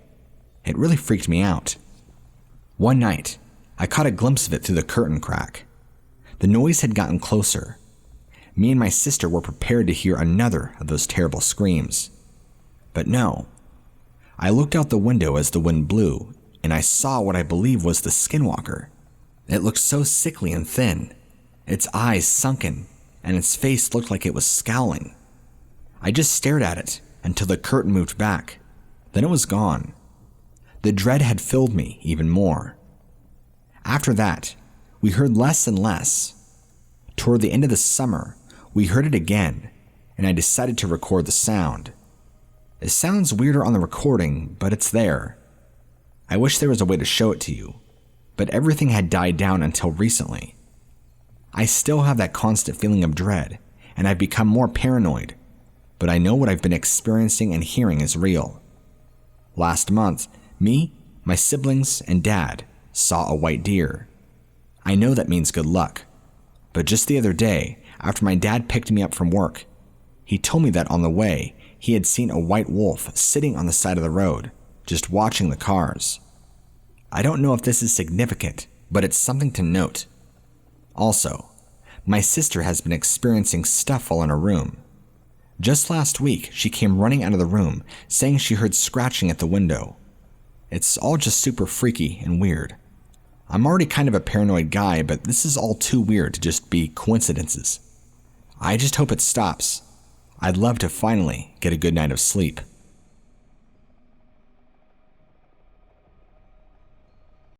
It really freaked me out. One night, I caught a glimpse of it through the curtain crack. The noise had gotten closer. Me and my sister were prepared to hear another of those terrible screams. But no. I looked out the window as the wind blew, and I saw what I believe was the Skinwalker. It looked so sickly and thin, its eyes sunken, and its face looked like it was scowling. I just stared at it until the curtain moved back. Then it was gone. The dread had filled me even more. After that, we heard less and less. Toward the end of the summer, we heard it again, and I decided to record the sound. It sounds weirder on the recording, but it's there. I wish there was a way to show it to you, but everything had died down until recently. I still have that constant feeling of dread, and I've become more paranoid, but I know what I've been experiencing and hearing is real. Last month, me, my siblings, and Dad saw a white deer. I know that means good luck, but just the other day, after my dad picked me up from work, he told me that on the way, he had seen a white wolf sitting on the side of the road, just watching the cars. I don't know if this is significant, but it's something to note. Also, my sister has been experiencing stuff while in her room. Just last week, she came running out of the room saying she heard scratching at the window. It's all just super freaky and weird. I'm already kind of a paranoid guy, but this is all too weird to just be coincidences. I just hope it stops. I'd love to finally get a good night of sleep.